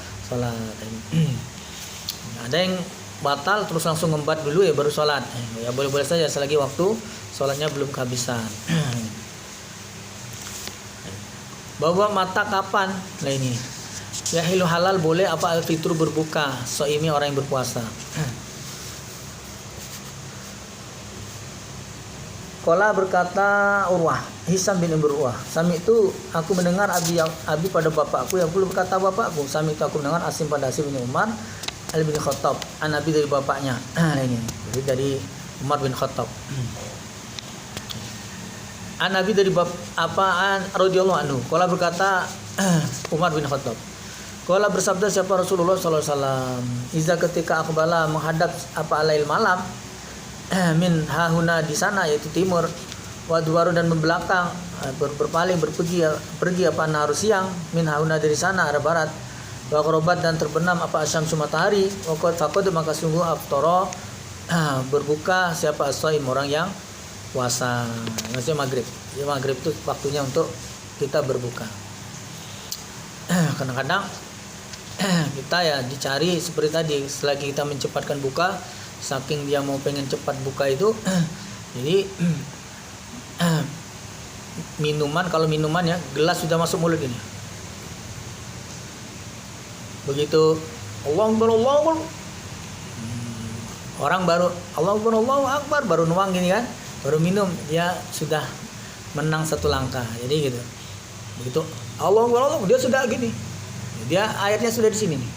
Ada yang batal terus langsung ngembat dulu ya baru sholat. Ya boleh-boleh saja selagi waktu sholatnya belum kehabisan. Bahwa mata kapan? Nah ini ya halal boleh apa al-fitru berbuka soimi orang yang berpuasa. Qala berkata Urwah, Hisam bin Urwah, sami itu aku mendengar Abi pada bapakku yang belum berkata bapakku, sami itu aku mendengar Asim pada Asim bin Umar Ali bin Khattab, Nabi dari bapaknya. Ini jadi dari Umar bin Khattab. Nabi dari radhiyallahu anhu. Qala berkata Umar bin Khattab. Qala bersabda siapa Rasulullah sallallahu alaihi wasallam, iza ketika aqbala menghadap alail malam min hahuna di sana yaitu timur, wadwaru dan membelakang berpaling pergi harus siang, min hahuna dari sana arah barat, wa qarabat dan terbenam asyamsu matahari, faqad maka sungguh aftara berbuka siapa as-shaim orang yang puasa. Maksudnya maghrib. Ya maghrib itu waktunya untuk kita berbuka. Kadang-kadang kita ya dicari seperti tadi, selagi kita mencepatkan buka, saking dia mau pengen cepat buka itu jadi kalau minuman ya gelas sudah masuk mulut ini, begitu Allahu Akbar orang baru Allahu Akbar baru nuang gini kan, baru minum dia sudah menang satu langkah. Jadi gitu, begitu Allahu Akbar dia sudah gini, dia airnya sudah di sini nih,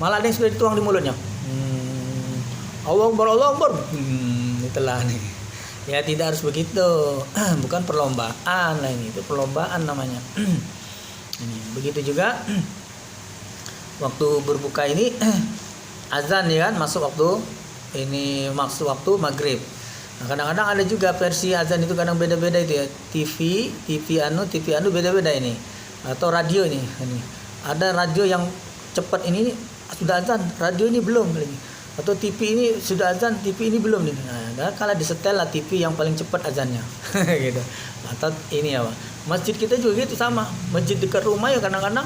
malah ada yang sudah dituang di mulutnya. Allahu Akbar. Itulah nih. Ya tidak harus begitu. Bukan perlombaan lah ini. Itu perlombaan namanya. Ini begitu juga waktu berbuka ini azan ya kan, masuk waktu maghrib. Nah, kadang-kadang ada juga versi azan itu kadang beda-beda itu ya. TV anu beda-beda ini. Atau radio ini. Ada radio yang cepat ini sudah azan, radio ini belum ini. Atau TV ini sudah azan, TV ini belum nih. Nah, kalau disetel lah TV yang paling cepat azannya. Gitu. Atau ini ya, Pak. Masjid kita juga gitu sama. Masjid dekat rumah ya kadang-kadang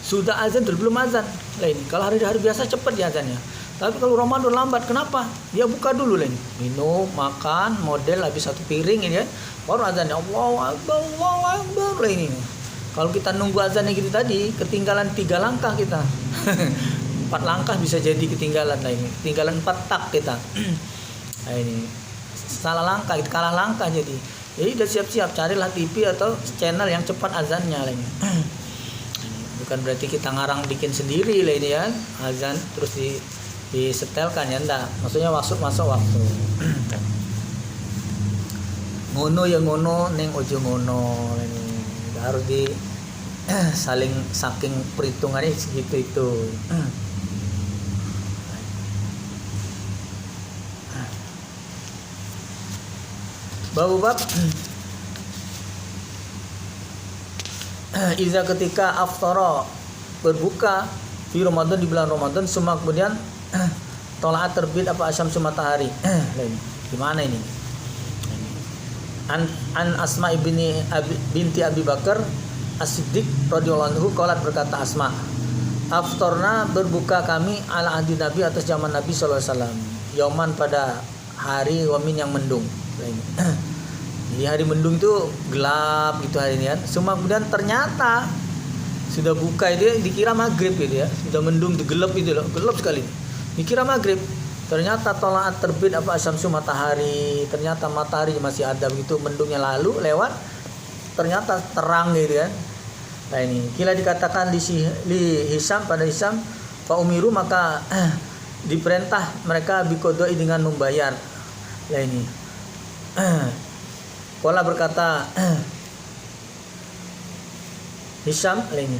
sudah azan belum azan. Lah ini kalau hari-hari biasa cepat ya azannya. Tapi kalau Ramadan lambat, kenapa? Dia buka dulu lah ini. Minum, makan, model habis satu piring ini ya. Baru azannya Allahu Akbar lah ini. Kalau kita nunggu azannya gitu tadi, ketinggalan 3 langkah kita. 4 langkah bisa jadi ketinggalan lah ini. Ketinggalan 4 tak kita. Nah ini salah langkah, kalah langkah jadi. Jadi udah siap-siap carilah TV atau channel yang cepat azannya lah ini. Bukan berarti kita ngarang bikin sendiri lah ini ya. Azan terus disetelkan ya enggak. Maksudnya masuk waktu. Ngono ya ngono neng ojo ngono ini. Harus di saking perhitungannya segitu itu. Bab Iza ketika aftara berbuka di Ramadan di bulan Ramadan semua kemudian tolaat terbit apa asyamsu matahari. Di mana ini? An Asma binti Abi Bakar As-Siddiq radhiyallahu anhu qalat berkata Asma, aftarna berbuka kami ala ahdi Nabi atas zaman Nabi sallallahu alaihi wasallam. Yauman pada hari wamin yang mendung. Jadi hari mendung itu gelap gitu hari ini kan. Semua kemudian ternyata sudah buka itu dikira maghrib gitu ya. Sudah mendung itu gelap itu loh, gelap sekali. Dikira maghrib. Ternyata tolaat terbit apa asyamsu matahari. Ternyata matahari masih ada begitu, mendungnya lalu lewat. Ternyata terang gitu kan. Nah ini kila dikatakan li Hisam pada Hisam fa umiru maka diperintah mereka biqodoi dengan membayar. Nah ini Qala berkata Hisam ini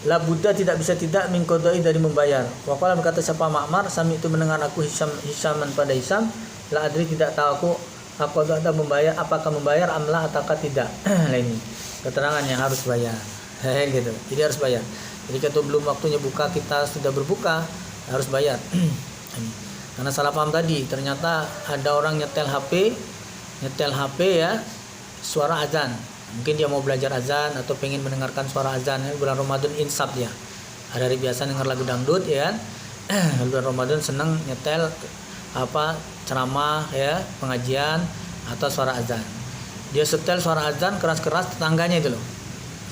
la Buddha tidak bisa tidak min qodoi dari membayar. Wa qala berkata siapa Ma'mar sami itu mendengar aku Hisaman pada Hisam la adri tidak tahu aku apa ada membayar, apakah membayar amlah ataukah tidak. Nah ini keterangannya harus bayar. Gitu. Jadi harus bayar. Jadi kalau belum waktunya buka kita sudah berbuka harus bayar. Karena salah paham tadi, ternyata ada orang nyetel HP ya, suara azan. Mungkin dia mau belajar azan atau pengen mendengarkan suara azan. Bulan Ramadan insaf dia. Ada hari biasa dengar lagu dangdut ya. Bulan Ramadan senang nyetel ceramah ya, pengajian atau suara azan. Dia setel suara azan keras-keras tetangganya itu loh.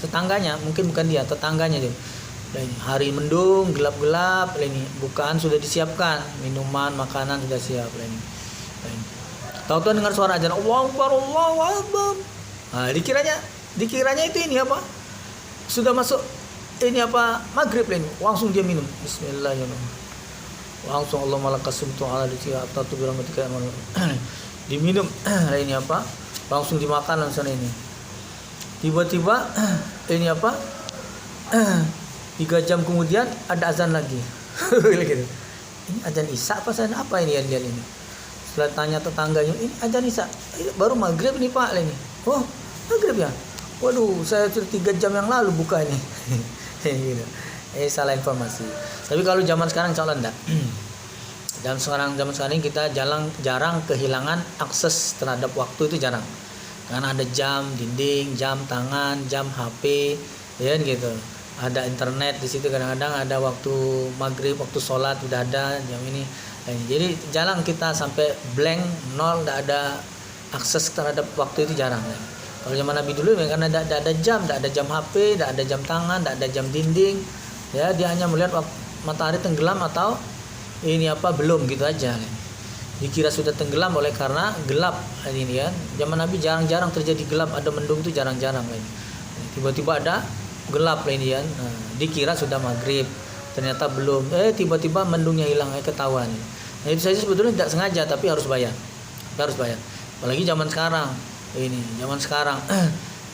Tetangganya, mungkin bukan dia, tetangganya itu. Hari mendung, gelap-gelap, ini bukaan sudah disiapkan, minuman, makanan sudah siap ini. Tahu-tahu dengar suara azan, Allahu Akbar, Allahu Akbar. Nah, dikiranya itu ini apa? Sudah masuk ini apa? Maghrib ini. Langsung dia minum. Bismillahirrahmanirrahim. Langsung Allah malakasumtu ala dikira atau birahmatika diminum. Ini apa? Langsung dimakan langsung ini. Tiba-tiba ini apa? 3 jam kemudian ada azan lagi. Gitu. Ini azan Isya apa ini yang dia ini? Setelah tanya tetangganya, ini azan Isya. Baru maghrib nih Pak ini. Oh, maghrib ya? Waduh, saya sudah 3 jam yang lalu buka ini. Gitu. Salah informasi. Tapi kalau zaman sekarang insya Allah enggak. Zaman sekarang kita jarang kehilangan akses terhadap waktu itu jarang. Karena ada jam dinding, jam tangan, jam HP, ya gitu. Ada internet di situ kadang-kadang ada waktu maghrib, waktu sholat sudah ada jam ini. Jadi jarang kita sampai blank, nol, tidak ada akses terhadap waktu itu jarang. Kalau zaman Nabi dulu karena tidak ada jam HP, tidak ada jam tangan, tidak ada jam dinding. Ya, dia hanya melihat matahari tenggelam atau ini apa belum gitu aja. Dikira sudah tenggelam oleh karena gelap ini ya. Zaman Nabi jarang-jarang terjadi gelap, ada mendung itu jarang-jarang ini. Tiba-tiba ada gelap ini ya. Nah, dikira sudah maghrib, ternyata belum. Tiba-tiba mendungnya hilang, ketahuan. Nah, itu saja sebetulnya tidak sengaja tapi harus bayar. Kita harus bayar. Apalagi zaman sekarang. Zaman sekarang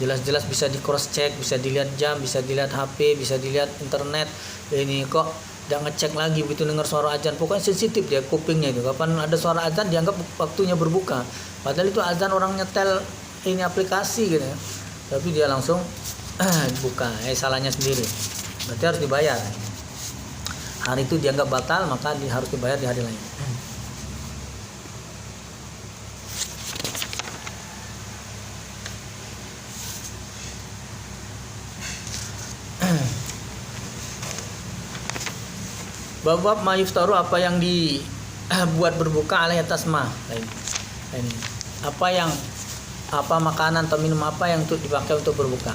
jelas-jelas bisa di cross check, bisa dilihat jam, bisa dilihat HP, bisa dilihat internet. Ini kok tidak ngecek lagi begitu dengar suara azan. Pokoknya sensitif dia kupingnya itu. Kapan ada suara azan dianggap waktunya berbuka. Padahal itu azan orang nyetel ini aplikasi gitu. Tapi dia langsung buka. Salahnya sendiri. Berarti harus dibayar. Hari itu dianggap batal, maka harus dibayar di hari lain. Bab mayuftaru, apa yang dibuat berbuka alaihi atas ma. Ini apa makanan atau minum apa yang untuk dipakai untuk berbuka.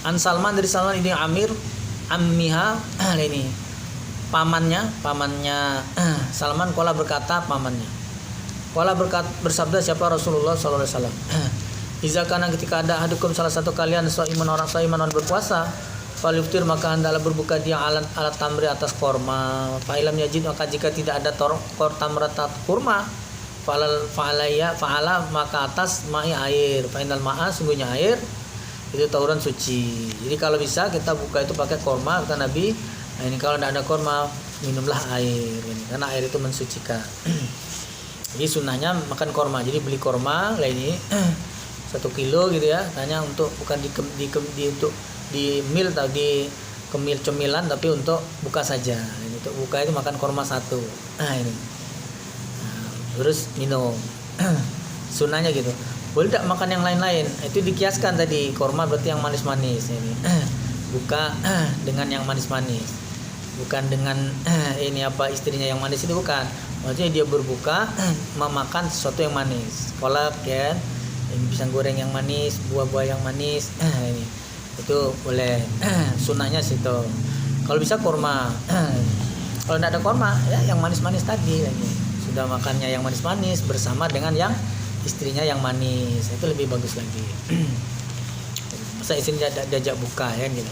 An Salman, dari Salman ibn Amir ammiha, ini pamannya Salman, qala berkata pamannya. Qala bersabda siapa Rasulullah sallallahu alaihi wasallam. Iza kana, ketika ada hadukum salah satu kalian orang shaiman berpuasa, faliftir, maka hendaklah berbuka dia alat tamri atas korma. Fa'ilam yajid, maka jika tidak ada tamrat kurma, fa'ala maka atas ma'i air. Fa'inal ma'a, sungguhnya air itu tauran suci. Jadi kalau bisa kita buka itu pakai korma, kata Nabi. Nah, ini kalau tidak ada korma, minumlah air ini, karena air itu mensucikan. Jadi sunnahnya makan korma. Jadi beli korma lah ini 1 kilo gitu ya. Tanya untuk bukan untuk di mil atau di cemilan, tapi untuk buka saja. Ini untuk buka itu makan korma 1. Nah ini. Terus minum. Sunnahnya gitu. Boleh tidak makan yang lain-lain? Itu dikiaskan tadi, korma berarti yang manis-manis ini. Buka dengan yang manis-manis. Bukan dengan ini istrinya yang manis, itu bukan. Maksudnya dia berbuka memakan sesuatu yang manis. Kolak ya. Ini pisang goreng yang manis, buah-buah yang manis. Ini. Itu boleh. Sunnahnya situ. Kalau bisa korma. Kalau tidak ada korma, ya yang manis-manis tadi lagi. Sudah makannya yang manis-manis bersama dengan yang istrinya yang manis, itu lebih bagus lagi. Masa istrinya diajak buka ya gitu.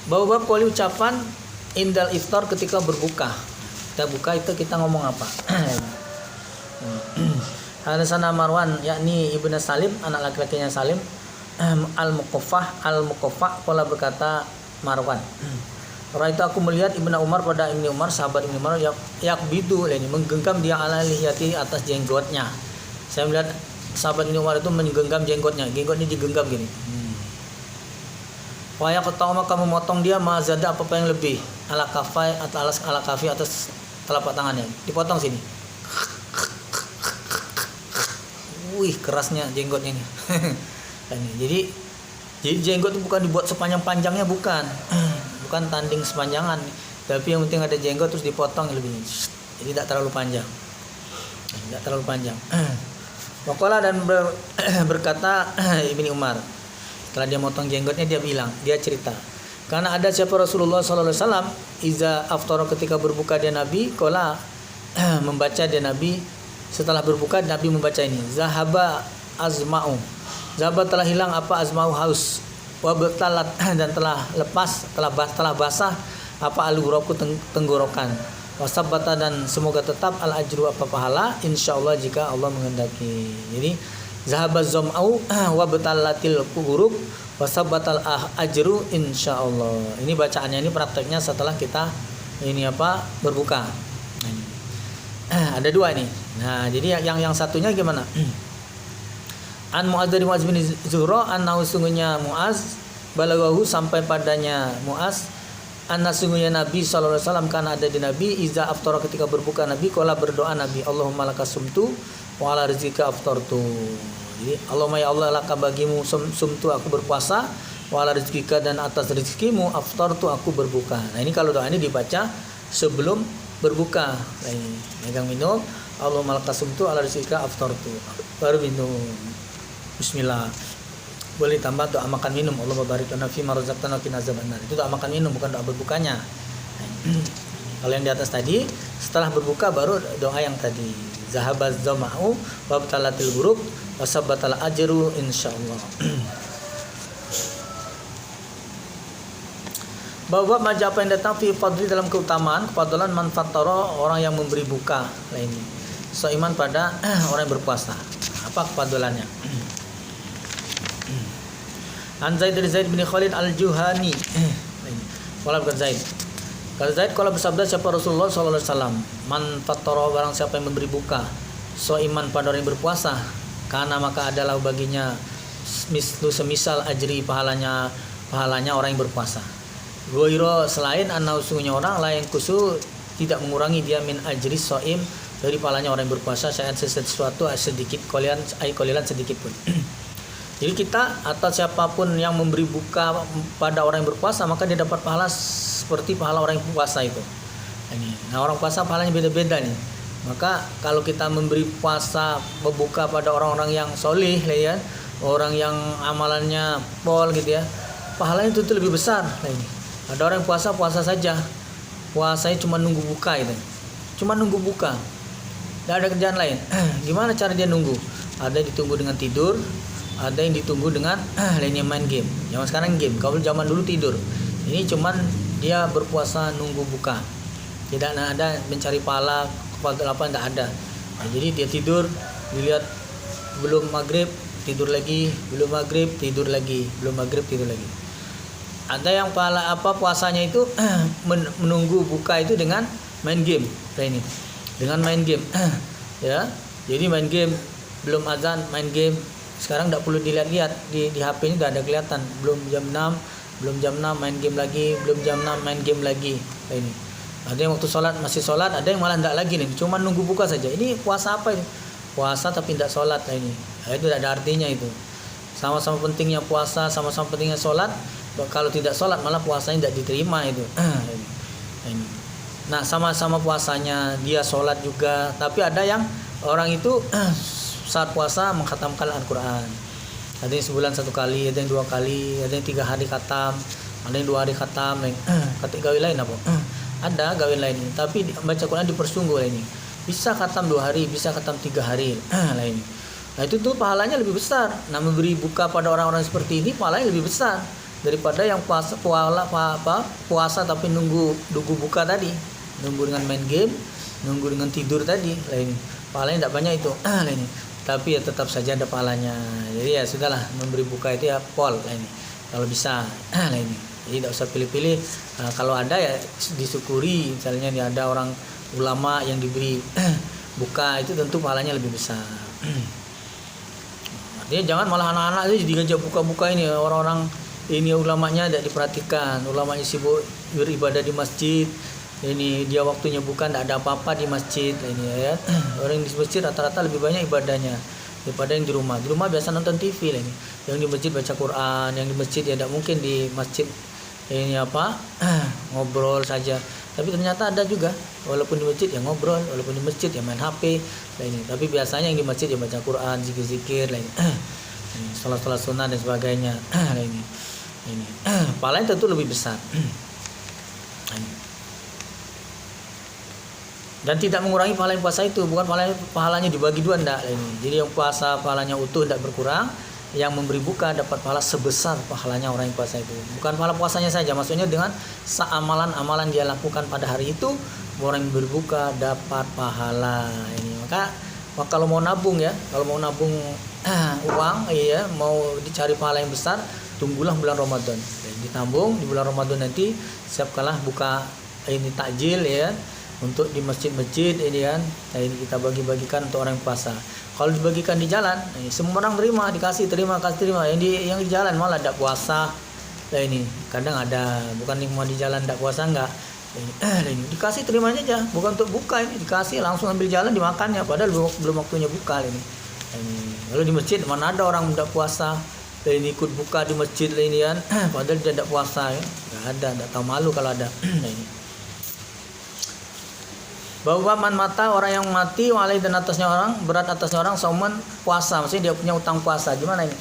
Bab kali ucapan indal iftar, ketika berbuka. Kita buka itu kita ngomong apa? Hadasana Marwan, yakni Ibnu Salim, anak laki-lakinya Salim, al-Muqaffah qala berkata Marwan. Orang itu aku melihat Ibnu Umar, pada Ibnu Umar, sahabat Ibnu Umar, yakbidu, ini menggenggam dia ala lihiyati, atas jenggotnya. Saya melihat sahabat Ibnu Umar itu menggenggam jenggotnya digenggam gini. Wa yaqta'u, maka memotong dia mazada, apa yang lebih, ala kafi atas telapak tangannya, dipotong sini. Wih, kerasnya jenggotnya ini. Jadi jenggot itu bukan dibuat sepanjang-panjangnya, bukan tanding sepanjangan, tapi yang penting ada jenggot terus dipotong lebih, jadi tidak terlalu panjang. Waqala, dan berkata Ibnu Umar, setelah dia motong jenggotnya, dia cerita, karena ada siapa Rasulullah sallallahu alaihi wasallam iza aftara, ketika berbuka dia Nabi, qala membaca dia Nabi, setelah berbuka Nabi membaca ini, zahaba azma'u, zahaba telah hilang apa azma'u, haus, wa batalat, dan telah basah apa al-ghuraku, tenggorokan, wasabbata, dan semoga tetap al-ajru, apa pahala, insyaallah jika Allah menghendaki. Jadi zahaba zam'u wa batalatil ghurub wasabbatal ajru insyaallah. Ini bacaannya, ini prakteknya setelah kita berbuka. Ada 2 nih. Nah, jadi yang satunya gimana? An Mu'adz dari Mu'adz bin Zuhra, annahu, sungguhnya Mu'adz, balaghahu, sampai padanya Mu'adz, anna, sungguhnya Nabi sallallahu alaihi wasallam, karena ada di Nabi, iza aftara, ketika berbuka Nabi, qala berdoa Nabi, Allahumma laka sumtu wa ala rizqika aftartu. Jadi Allahumma, ya Allah, laka bagimu sumtu, aku berpuasa, wa ala rizqika, dan atas rezekimu aftartu, aku berbuka. Nah, ini kalau doa ini dibaca sebelum berbuka. Nah, ini megang minum, Allahumma laka sumtu ala rizqika aftartu, baru minum. Bismillah. Boleh tambah doa makan minum, Allahumma barik lana fi ma razaqtana wa qina azabannar. Itu doa makan minum, bukan doa berbukanya. Kalau yang di atas tadi, setelah berbuka baru doa yang tadi, zahabaz zama'u wa batalatil ghurub wa sabbatal ajru insyaallah. Bahwa apa yang datang fi fadli, dalam keutamaan, kefadalan man fattara, orang yang memberi buka lainnya, saiman pada orang yang berpuasa. Apa apa kepadulannya. An Zaid dari Zaid bin Khalid al-Juhani. Qala bin Zaid. Kata Zaid, kalau bersabda siapa Rasulullah sallallahu alaihi wasallam, man fattara, barang siapa yang memberi buka iman pada orang yang berpuasa, karena maka adalah baginya semisal ajri pahalanya orang yang berpuasa. Ghaira, selain anna sungguhnya orang lain kusu tidak mengurangi dia min ajri shaim, dari pahalanya orang yang berpuasa sesuatu sedikit kalian sedikit pun. Jadi kita atau siapapun yang memberi buka pada orang yang berpuasa, maka dia dapat pahala seperti pahala orang yang puasa itu. Nah, orang puasa pahalanya beda-beda nih. Maka kalau kita memberi puasa berbuka pada orang-orang yang solih, ya, orang yang amalannya pol gitu ya, pahalanya itu lebih besar. Ada orang yang puasa saja, puasanya cuma nunggu buka itu, cuma nunggu buka, tidak ada kerjaan lain. Gimana cara dia nunggu? Ada yang ditunggu dengan tidur, ada yang ditunggu dengan lainnya main game. Zaman sekarang game, kalau zaman dulu tidur. Ini cuman dia berpuasa nunggu buka, tidak ada mencari pahala kepada apa, tidak ada. Nah, jadi dia tidur, dilihat belum maghrib tidur lagi, belum maghrib tidur lagi, belum maghrib tidur lagi. Ada yang pahala puasanya itu menunggu buka itu dengan main game. Nah, ini dengan main game ya, jadi main game, belum azan main game. Sekarang tidak perlu dilihat-lihat di HP ini sudah ada kelihatan, belum jam 6 main game lagi, belum jam 6 main game lagi. Nah, ini ada yang waktu sholat masih sholat, ada yang malah tidak lagi nih, cuma nunggu buka saja. Ini puasa apa ini? Puasa tapi tidak sholat. Nah, ini itu tidak ada artinya itu. Sama-sama pentingnya puasa, sama-sama pentingnya sholat. Kalau tidak sholat malah puasanya tidak diterima itu. Nah, sama-sama puasanya dia sholat juga, tapi ada yang orang itu saat puasa mengkhatamkan Al-Quran. Ada yang sebulan 1 kali, ada yang 2 kali, ada yang 3 hari khatam, ada yang 2 hari khatam. Gawe lain apa? Ada gawe lain, tapi baca Quran dipersungguh ini. Bisa khatam 2 hari, bisa khatam 3 hari. Lain. Nah, itu tuh pahalanya lebih besar. Nah, memberi buka pada orang-orang seperti ini pahalanya lebih besar daripada yang puasa tapi nunggu buka tadi, nunggu dengan main game, nunggu dengan tidur tadi. Lain. Pahalanya tidak banyak itu. Lain. Tapi ya tetap saja ada pahalanya. Jadi ya sudahlah, memberi buka itu ya pol ini kalau bisa. Ini jadi tidak usah pilih-pilih. Kalau ada ya disyukuri. Misalnya ada orang ulama yang diberi buka, itu tentu pahalanya lebih besar. Artinya jangan malah anak-anak itu diajak buka-buka ini, orang-orang ini ulamanya tidak diperhatikan. Ulamanya sibuk beribadah di masjid. Ini dia waktunya bukan, tidak ada apa-apa di masjid. Ini ya, orang di masjid rata-rata lebih banyak ibadahnya daripada yang di rumah. Di rumah biasa nonton TV lah ini. Yang di masjid baca Quran, yang di masjid ya tidak mungkin di masjid ini ngobrol saja. Tapi ternyata ada juga, walaupun di masjid ya ngobrol, walaupun di masjid ya main HP lah ini. Tapi biasanya yang di masjid ya baca Quran, zikir-zikir lah ini. Salat-salat sunnah dan sebagainya lah ini. Pahalanya tentu lebih besar. Dan tidak mengurangi pahala yang puasa itu, bukan pahalanya dibagi 2, enggak ini. Jadi yang puasa pahalanya utuh, tidak berkurang. Yang memberi buka dapat pahala sebesar pahalanya orang yang puasa itu. Bukan pahala puasanya saja, maksudnya dengan amalan-amalan dia lakukan pada hari itu, orang yang berbuka dapat pahala ini. Maka kalau mau nabung ya, kalau mau nabung uang ya, mau dicari pahala yang besar, tunggulah bulan Ramadan. Ditambung di bulan Ramadan nanti, siapkanlah buka ini takjil ya, untuk di masjid-masjid ini kan. Nah, ini kita bagi-bagikan untuk orang yang puasa. Kalau dibagikan di jalan, semua orang terima, terima. Yang di jalan malah tidak puasa. Nah, ini kadang ada, bukan mau di jalan tidak puasa enggak. Ini dikasih terima aja, bukan untuk buka, ini dikasih langsung ambil jalan dimakannya, padahal belum waktunya buka ini. Kalau di masjid mana ada orang tidak puasa, ini ikut buka di masjid ini kan, padahal dia tidak puasa ya. Enggak ada, tidak tahu malu kalau ada. Ini bahwa man mata, orang yang mati walai dan atasnya orang, berat atasnya orang sauman puasa, maksudnya dia punya utang puasa. Gimana ini?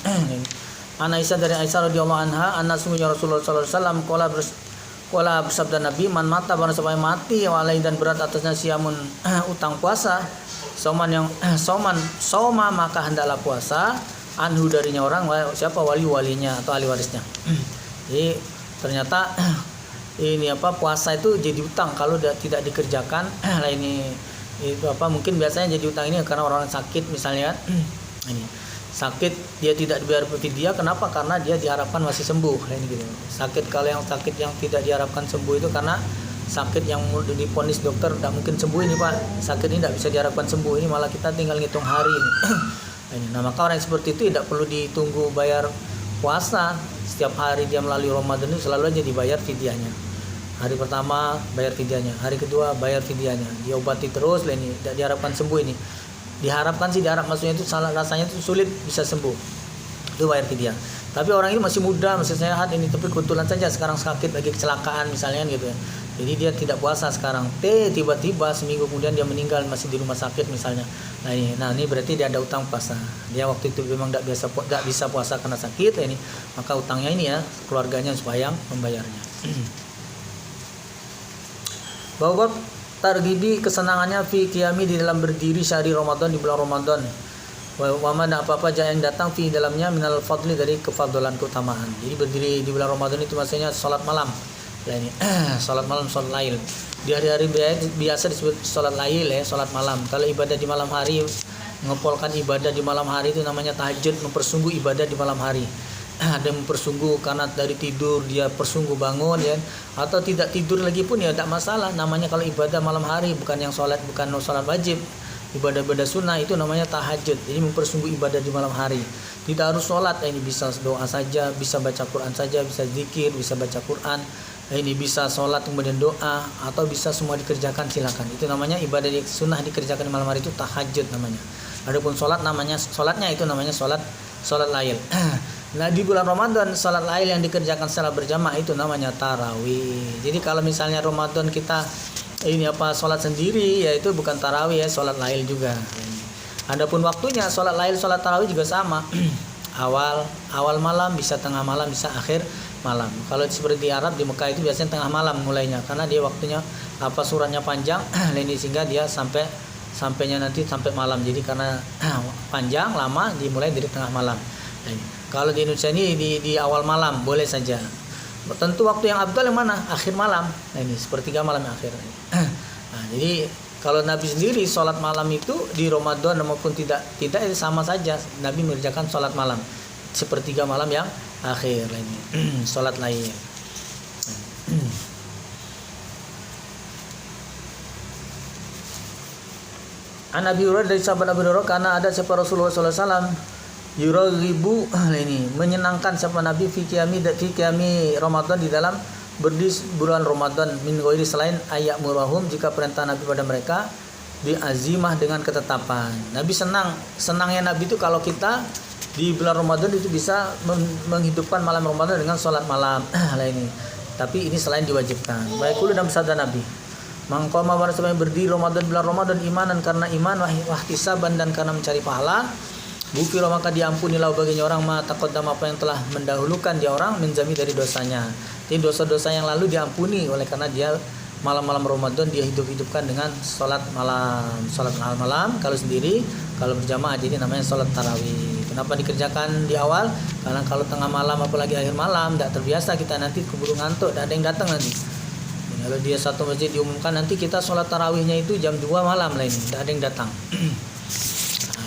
An Aisyah, dari Aisyah radhiyallahu anha, anna sungguhnya Rasulullah sallallahu alaihi wasallam qala bersabda Nabi, man mata, barang siapa yang mati walai dan berat atasnya siamun utang puasa, sauman yang sauma maka hendaklah puasa, anhu darinya orang, siapa wali-walinya atau ahli warisnya. Jadi ternyata ini puasa itu jadi utang kalau tidak dikerjakan. Lah ini itu mungkin biasanya jadi utang ini karena orang sakit misalnya. Ini sakit dia tidak dibayar fidyah, kenapa? Karena dia diharapkan masih sembuh. Ini gitu. Sakit, kalau yang sakit yang tidak diharapkan sembuh itu karena sakit yang diponis dokter tidak mungkin sembuh ini Pak, sakit ini tidak bisa diharapkan sembuh, ini malah kita tinggal ngitung hari ini. Nah maka orang yang seperti itu tidak perlu ditunggu bayar puasa, setiap hari dia melalui Ramadan itu selalu aja dibayar fidyahnya. Hari pertama bayar fidyahnya, hari kedua bayar fidyahnya, diobati terus lah ini, tidak diharapkan sembuh ini. Diharapkan sih, maksudnya itu salah, rasanya itu sulit bisa sembuh, itu bayar fidyah. Tapi orang ini masih muda, masih sehat ini, tapi kebetulan saja sekarang sakit lagi kecelakaan misalnya gitu ya. Jadi dia tidak puasa sekarang, tiba-tiba seminggu kemudian dia meninggal masih di rumah sakit misalnya. Nah ini berarti dia ada utang puasa. Dia waktu itu memang tidak bisa puasa karena sakit ini, maka utangnya ini ya keluarganya supaya membayarnya. Bahwa targibi kesenangannya fi qiyami di dalam berdiri syahri Ramadan, di bulan Ramadan. Wa mana apa-apa yang datang fi dalamnya minal fadli, dari kefadlan, keutamaan. Jadi berdiri di bulan Ramadan itu maksudnya salat malam. Lah ini salat malam, salat lail. Di hari-hari biasa disebut salat lail ya, salat malam. Kalau ibadah di malam hari, ngepolkan ibadah di malam hari itu namanya tahajud, mempersungguh ibadah di malam hari. Ada mempersungguh karena dari tidur dia persungguh bangun ya, atau tidak tidur lagi pun ya tidak masalah, namanya kalau ibadah malam hari, bukan yang sholat, bukan sholat wajib, ibadah-ibadah sunnah itu namanya tahajud. Jadi mempersungguh ibadah di malam hari, tidak harus sholat, ini bisa doa saja, bisa baca Quran saja, bisa zikir, bisa baca Quran, ini bisa sholat kemudian doa, atau bisa semua dikerjakan, silakan. Itu namanya ibadah sunnah dikerjakan di malam hari, itu tahajud namanya. Adapun sholat, sholatnya itu namanya sholat lail. Nah di bulan Ramadan salat lail yang dikerjakan secara berjamaah itu namanya tarawih. Jadi kalau misalnya Ramadan kita ini salat sendiri, yaitu bukan tarawih ya, salat lail juga. Adapun waktunya salat lail, salat tarawih juga sama. awal malam, bisa tengah malam, bisa akhir malam. Kalau seperti di Arab, di Mekah itu biasanya tengah malam mulainya, karena dia waktunya suratnya panjang ini, sehingga dia sampainya nanti sampai malam. Jadi karena panjang lama, dimulai dari tengah malam. Kalau di Indonesia ini di awal malam boleh saja. Tentu waktu yang abdal yang mana? Akhir malam. Nah ini sepertiga malam yang akhir. Nah, jadi kalau Nabi sendiri sholat malam itu di Ramadan maupun tidak itu sama saja. Nabi mengerjakan sholat malam sepertiga malam yang akhir ini. Sholat lain. An Abi Hurairah, dari sahabat Abu Hurairah, karena ada siapa Rasulullah sallallahu alaihi wasallam yuraghibu ini menyenangkan siapa Nabi fi qiyami Ramadan, di dalam berdiri bulan Ramadan, min ghairi, selain ayat murahum, jika perintah Nabi pada mereka di azimah, dengan ketetapan. Nabi senangnya Nabi itu kalau kita di bulan Ramadan itu bisa menghidupkan malam Ramadan dengan sholat malam. Ini tapi ini selain diwajibkan. Baik dulu dalam sabda Nabi, mangkoma barang siapa yang berdiri bulan Ramadan imanan, karena iman, wahtisaban, dan karena mencari pahala, Gufiro, maka diampunilah baginya orang taqaddam, apa yang telah mendahulukan dia orang, menjami, dari dosanya. Jadi dosa-dosa yang lalu diampuni oleh karena dia malam-malam Ramadan dia hidupkan dengan sholat malam kalau sendiri, kalau berjamaah jadi namanya sholat tarawih. Kenapa dikerjakan di awal? Karena kalau tengah malam apalagi akhir malam tidak terbiasa kita, nanti keburu ngantuk, tidak ada yang datang nanti. Kalau dia satu masjid diumumkan nanti kita sholat tarawihnya itu jam 2 malam lah, ini tidak ada yang datang.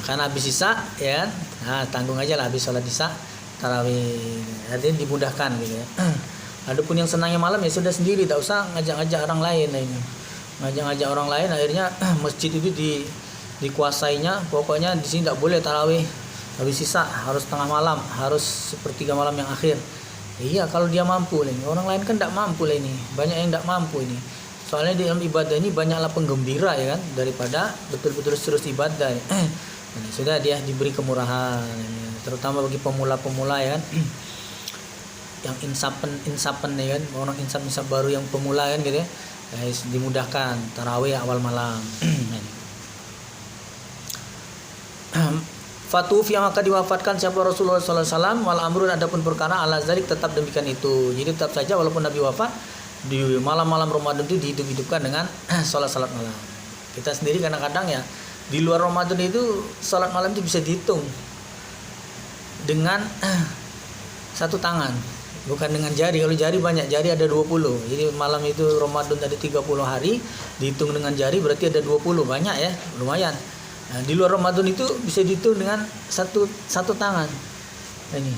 Karena habis isya ya, nah tanggung aja lah habis sholat isya tarawih, artinya dimudahkan gitu ya. Adapun yang senangnya malam ya sudah sendiri, tak usah ngajak-ngajak orang lain. Nah ini ngajak-ngajak orang lain, akhirnya masjid itu dikuasainya, pokoknya di sini tidak boleh tarawih habis isya, harus tengah malam, harus sepertiga malam yang akhir. Iya kalau dia mampu lah ini, orang lain kan tidak mampu lah ini, banyak yang tidak mampu ini. Soalnya di dalam ibadah ini banyaklah penggembira ya kan, daripada betul-betul terus ibadah. Nah, sudah dia diberi kemurahan, terutama bagi pemula-pemula ya kan, yang insapen ya kan, orang insap baru yang pemula kan gitu ya, dimudahkan tarawih awal malam. Fatufi, maka diwafatkan siapa Rasulullah sallallahu alaihi wasallam, wal amrun, adapun perkara ala zalik, tetap demikian itu. Jadi tetap saja walaupun Nabi wafat di malam-malam Ramadan itu dihidup-hidupkan dengan salat malam. Kita sendiri kadang-kadang ya di luar Ramadan itu salat malam itu bisa dihitung dengan satu tangan, bukan dengan jari. Kalau jari banyak, jari ada 20. Jadi malam itu Ramadan ada 30 hari, dihitung dengan jari berarti ada 20, banyak ya, lumayan. Nah, di luar Ramadan itu bisa dihitung dengan satu tangan. Nah, ini.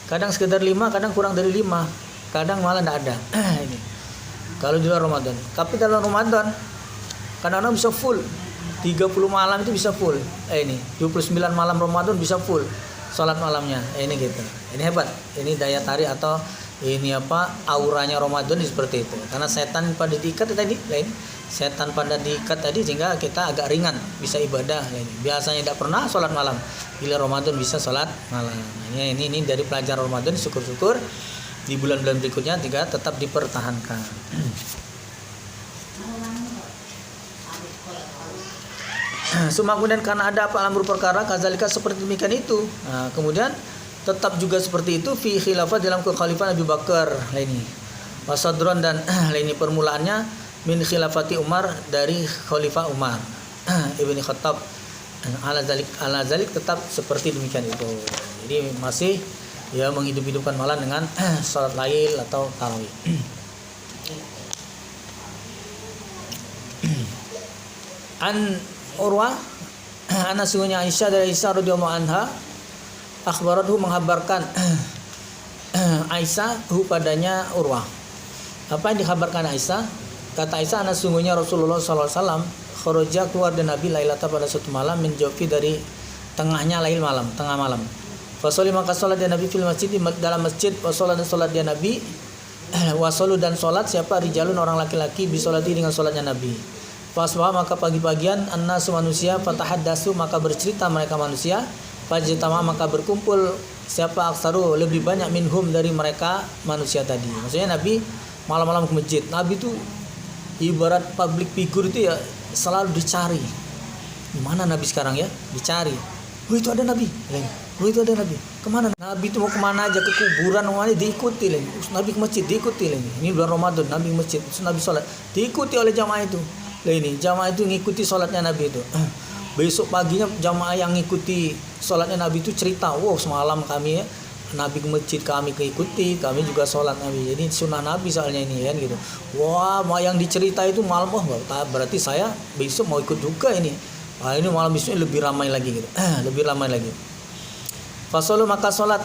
Kadang sekedar 5, kadang kurang dari 5, kadang malah tidak ada. Ini. Kalau di luar Ramadan. Tapi dalam Ramadan kadang-kadang bisa full. 30 malam itu bisa full. Ini 29 malam Ramadan bisa full salat malamnya. Ini gitu. Ini hebat. Ini daya tarik atau ini auranya Ramadan seperti itu. Karena setan pada diikat tadi, lain. Setan pada diikat tadi sehingga kita agak ringan bisa ibadah. Lain. Biasanya tidak pernah salat malam. Bila Ramadan bisa salat malam. Ini dari pelajaran Ramadan, syukur-syukur di bulan-bulan berikutnya juga tetap dipertahankan. Semua kemudian karena ada amru perkara kadzalika seperti demikian itu. Nah, kemudian tetap juga seperti itu fi khilafah dalam kekhalifahan Abu Bakar laini. Wasadron dan laini permulaannya min khilafati Umar dari khalifah Umar Ibni Khattab ala zalik tetap seperti demikian itu. Jadi masih ya menghidup-hidupkan malam dengan salat lail atau tarawih. An Urwah anak sungguhnya Aisyah dari Aisyah radhiyallahu anha akhbarathu menghabarkan Aisyah padanya Urwah. Apa yang dikhabarkan Aisyah? Kata Aisyah anak sungguhnya Rasulullah sallallahu alaihi wasallam kharaja keluar dari Nabi lailata pada suatu malam min jawfi dari tengahnya lail malam, tengah malam. Fasoli maka salat dia Nabi fil masjid dalam masjid, wasolat dan salat dia Nabi wasalu dan salat siapa rijalun orang laki-laki bisolati dengan salatnya Nabi. Fasbah maka pagi-pagian annasu manusia fatahaddasu maka bercerita mereka manusia fajtama maka berkumpul siapa aksaru lebih banyak minhum dari mereka manusia tadi. Maksudnya Nabi malam-malam ke masjid. Nabi itu ibarat public figure itu ya selalu dicari. Di mana Nabi sekarang ya? Dicari. Oh itu ada Nabi. Oh itu ada Nabi. Kemana? Nabi itu mau kemana aja, ke kuburan mana diikuti lagi. Nabi ke masjid diikuti lagi. Ini bulan Ramadan Nabi ke masjid, Nabi sholat diikuti oleh jamaah itu. Lah ini jamaah itu ngikuti sholatnya Nabi itu. Besok paginya jamaah yang ngikuti sholatnya Nabi itu cerita, wow semalam kami ya Nabi ke masjid kami keikuti, kami juga sholat Nabi. Jadi sunnah Nabi soalnya ini kan gitu. Wah yang dicerita itu malam, oh berarti saya besok mau ikut juga ini. Wah ini malam besoknya lebih ramai lagi gitu. Lebih ramai lagi. Fasalu maka sholat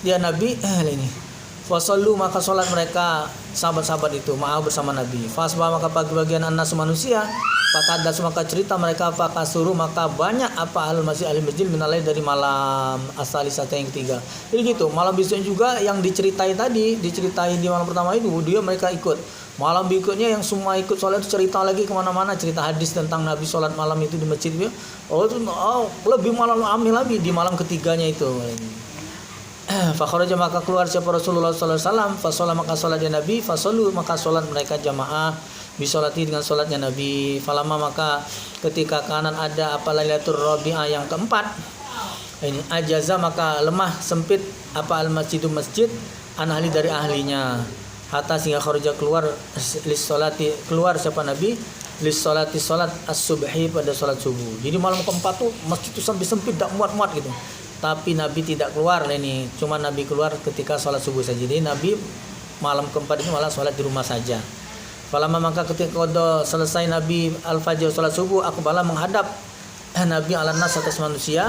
dia Nabi ini. Fasallu maka sholat mereka sahabat-sahabat itu ma'ah bersama Nabi. Fasbah maka pagi-bagian annas manusia fatahaddas maka cerita mereka fakasuru maka banyak apa ahli masjid menalai dari malam asalisata yang ketiga. Jadi gitu malam besoknya juga yang diceritain di malam pertama itu dia mereka ikut. Malam berikutnya yang semua ikut sholat itu cerita lagi kemana-mana, cerita hadis tentang Nabi sholat malam itu di masjid. Lebih malam amil lagi di malam ketiganya itu. Fakharaja maka keluar siapa Rasulullah sallallahu alaihi wasallam, fasolat maka salat dia Nabi, fasallu maka salat mereka jamaah bisolati dengan salatnya Nabi. Falama maka ketika kanan ada apa Lailatul Rabi'ah yang keempat. Ini ajaza maka lemah sempit apa al-masjidu masjid an ahli dari ahlinya. Hatta sehingga kharaja keluar lis salati keluar siapa Nabi lis salati salat as-subhi pada salat subuh. Jadi malam keempat tuh masjid itu sampai sempit tak muat-muat gitu. Tapi Nabi tidak keluar ini, cuma Nabi keluar ketika sholat subuh saja. Jadi Nabi malam keempat ini malah sholat di rumah saja. Falamma maka ketika selesai Nabi al-fajr sholat subuh, akbala menghadap Nabi ala nas atas manusia.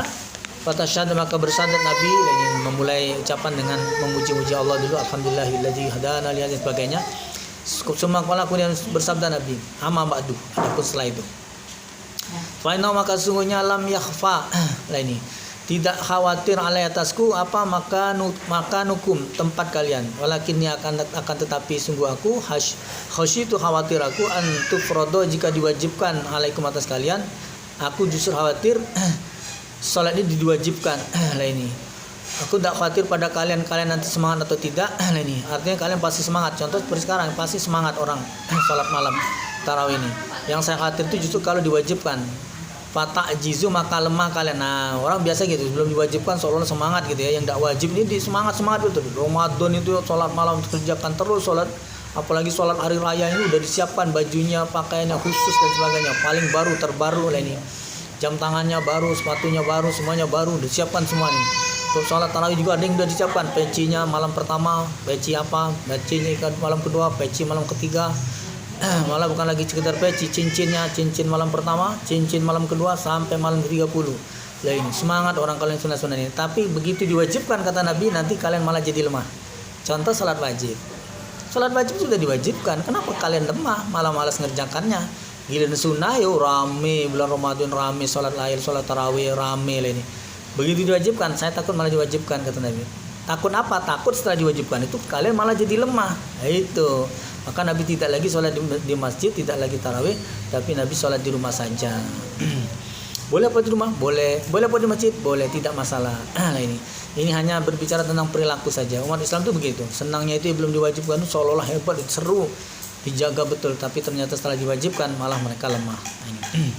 Fatasyahada maka bersyahadat Nabi ini memulai ucapan dengan memuji-muji Allah dulu. Alhamdulillahilladzi hadana li hadza sebagainya. Semua kala kemudian bersabda Nabi, amma ba'du. Adapun setelah itu. Fa inna maka sungguhnya lam yakhfa. Lah ini tidak khawatir alai atasku apa makanukum tempat kalian walakinni akan tetapi sungguh aku khasyitu khawatir aku an tufrado jika diwajibkan alaikum atas kalian aku justru khawatir salat ini diwajibkan. Lah ini aku tidak khawatir pada kalian nanti semangat atau tidak. Lah ini artinya kalian pasti semangat, contoh seperti sekarang pasti semangat orang salat malam tarawih ini. Yang saya khawatir itu justru kalau diwajibkan fata'jizu maka lemah kalian. Nah, orang biasa gitu, sebelum diwajibkan seolah-olah semangat gitu ya. Yang tidak wajib ini di semangat betul. Ramadan itu salat malam kerjakan terus salat, apalagi salat hari raya ini udah disiapkan bajunya, pakaiannya khusus dan sebagainya. Paling baru terbaru lah ini. Jam tangannya baru, sepatunya baru, semuanya baru, disiapkan semua nih. Untuk salat tarawih juga ada yang udah disiapkan, pecinya malam pertama, peci apa, pecinya malam kedua, peci malam ketiga. Malah bukan lagi sekedar peci, cincinnya, cincin malam pertama, cincin malam kedua sampai malam ke-30. Lah ini semangat orang kalian sunah-sunah ini. Tapi begitu diwajibkan kata Nabi, nanti kalian malah jadi lemah. Contoh salat wajib. Salat wajib sudah diwajibkan, kenapa kalian lemah malah malas ngerjakannya? Giliran sunnah yo rame, bulan Ramadan rame, salat lail, salat tarawih rame lah ini. Begitu diwajibkan, saya takut malah diwajibkan kata Nabi. Takut apa? Takut setelah diwajibkan itu kalian malah jadi lemah. Nah, itu. Maka Nabi tidak lagi sholat di masjid, tidak lagi tarawih, tapi Nabi sholat di rumah saja. Boleh apa di rumah? Boleh. Boleh apa di masjid? Boleh, tidak masalah. Nah ini hanya berbicara tentang perilaku saja. Umat Islam itu begitu. Senangnya itu belum diwajibkan itu seolah-olah hebat, itu seru, dijaga betul. Tapi ternyata setelah diwajibkan malah mereka lemah. Nah, ini.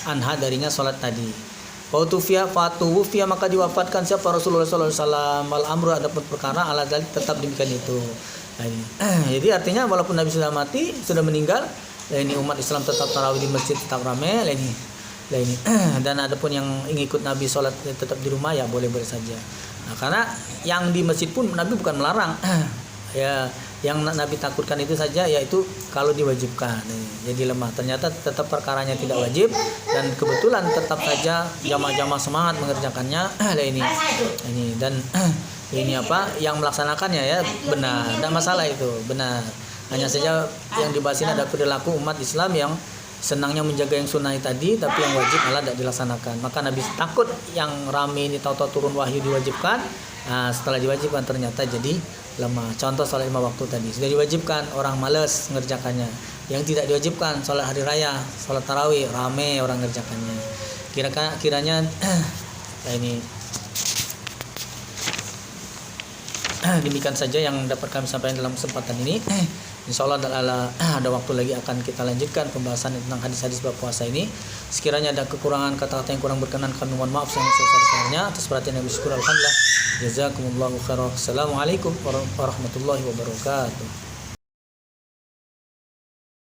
Anha darinya sholat tadi. Fatuwfiya maka diwafatkan siapa Rasulullah SAW. Mal amru adapun perkara ala dzalik tetap demikian itu. Nah, ini. Jadi artinya walaupun Nabi sudah mati, sudah meninggal, ini umat Islam tetap tarawih di masjid, tetap ramai. Ini. Dan adapun yang ingin ikut Nabi sholat tetap di rumah ya boleh-boleh saja. Nah, karena yang di masjid pun Nabi bukan melarang. Ya, yang Nabi takutkan itu saja yaitu kalau diwajibkan. Jadi lemah. Ternyata tetap perkaranya tidak wajib dan kebetulan tetap saja jamaah-jamaah semangat mengerjakannya. Ini dan ini apa yang melaksanakannya ya benar, tidak masalah itu benar. Hanya saja yang dibahas ini ada perilaku umat Islam yang senangnya menjaga yang sunnah tadi, tapi yang wajib malah tidak dilaksanakan. Maka Nabi takut yang rame ini tahu-tahu turun wahyu diwajibkan. Nah, setelah diwajibkan ternyata jadi lemah. Contoh sholat 5 waktu tadi sudah diwajibkan, orang malas mengerjakannya. Yang tidak diwajibkan sholat hari raya, sholat tarawih, rame orang mengerjakannya. Kiranya ini demikian saja yang dapat kami sampaikan dalam kesempatan ini. Insya Allah ada waktu lagi akan kita lanjutkan pembahasan tentang hadis-hadis bab puasa ini. Sekiranya ada kekurangan kata-kata yang kurang berkenan, kami mohon maaf yang sebesar-besarnya. Atas perhatian yang bersyukur, alhamdulillah. Jazakumullahu khairan. Assalamualaikum warahmatullahi wabarakatuh.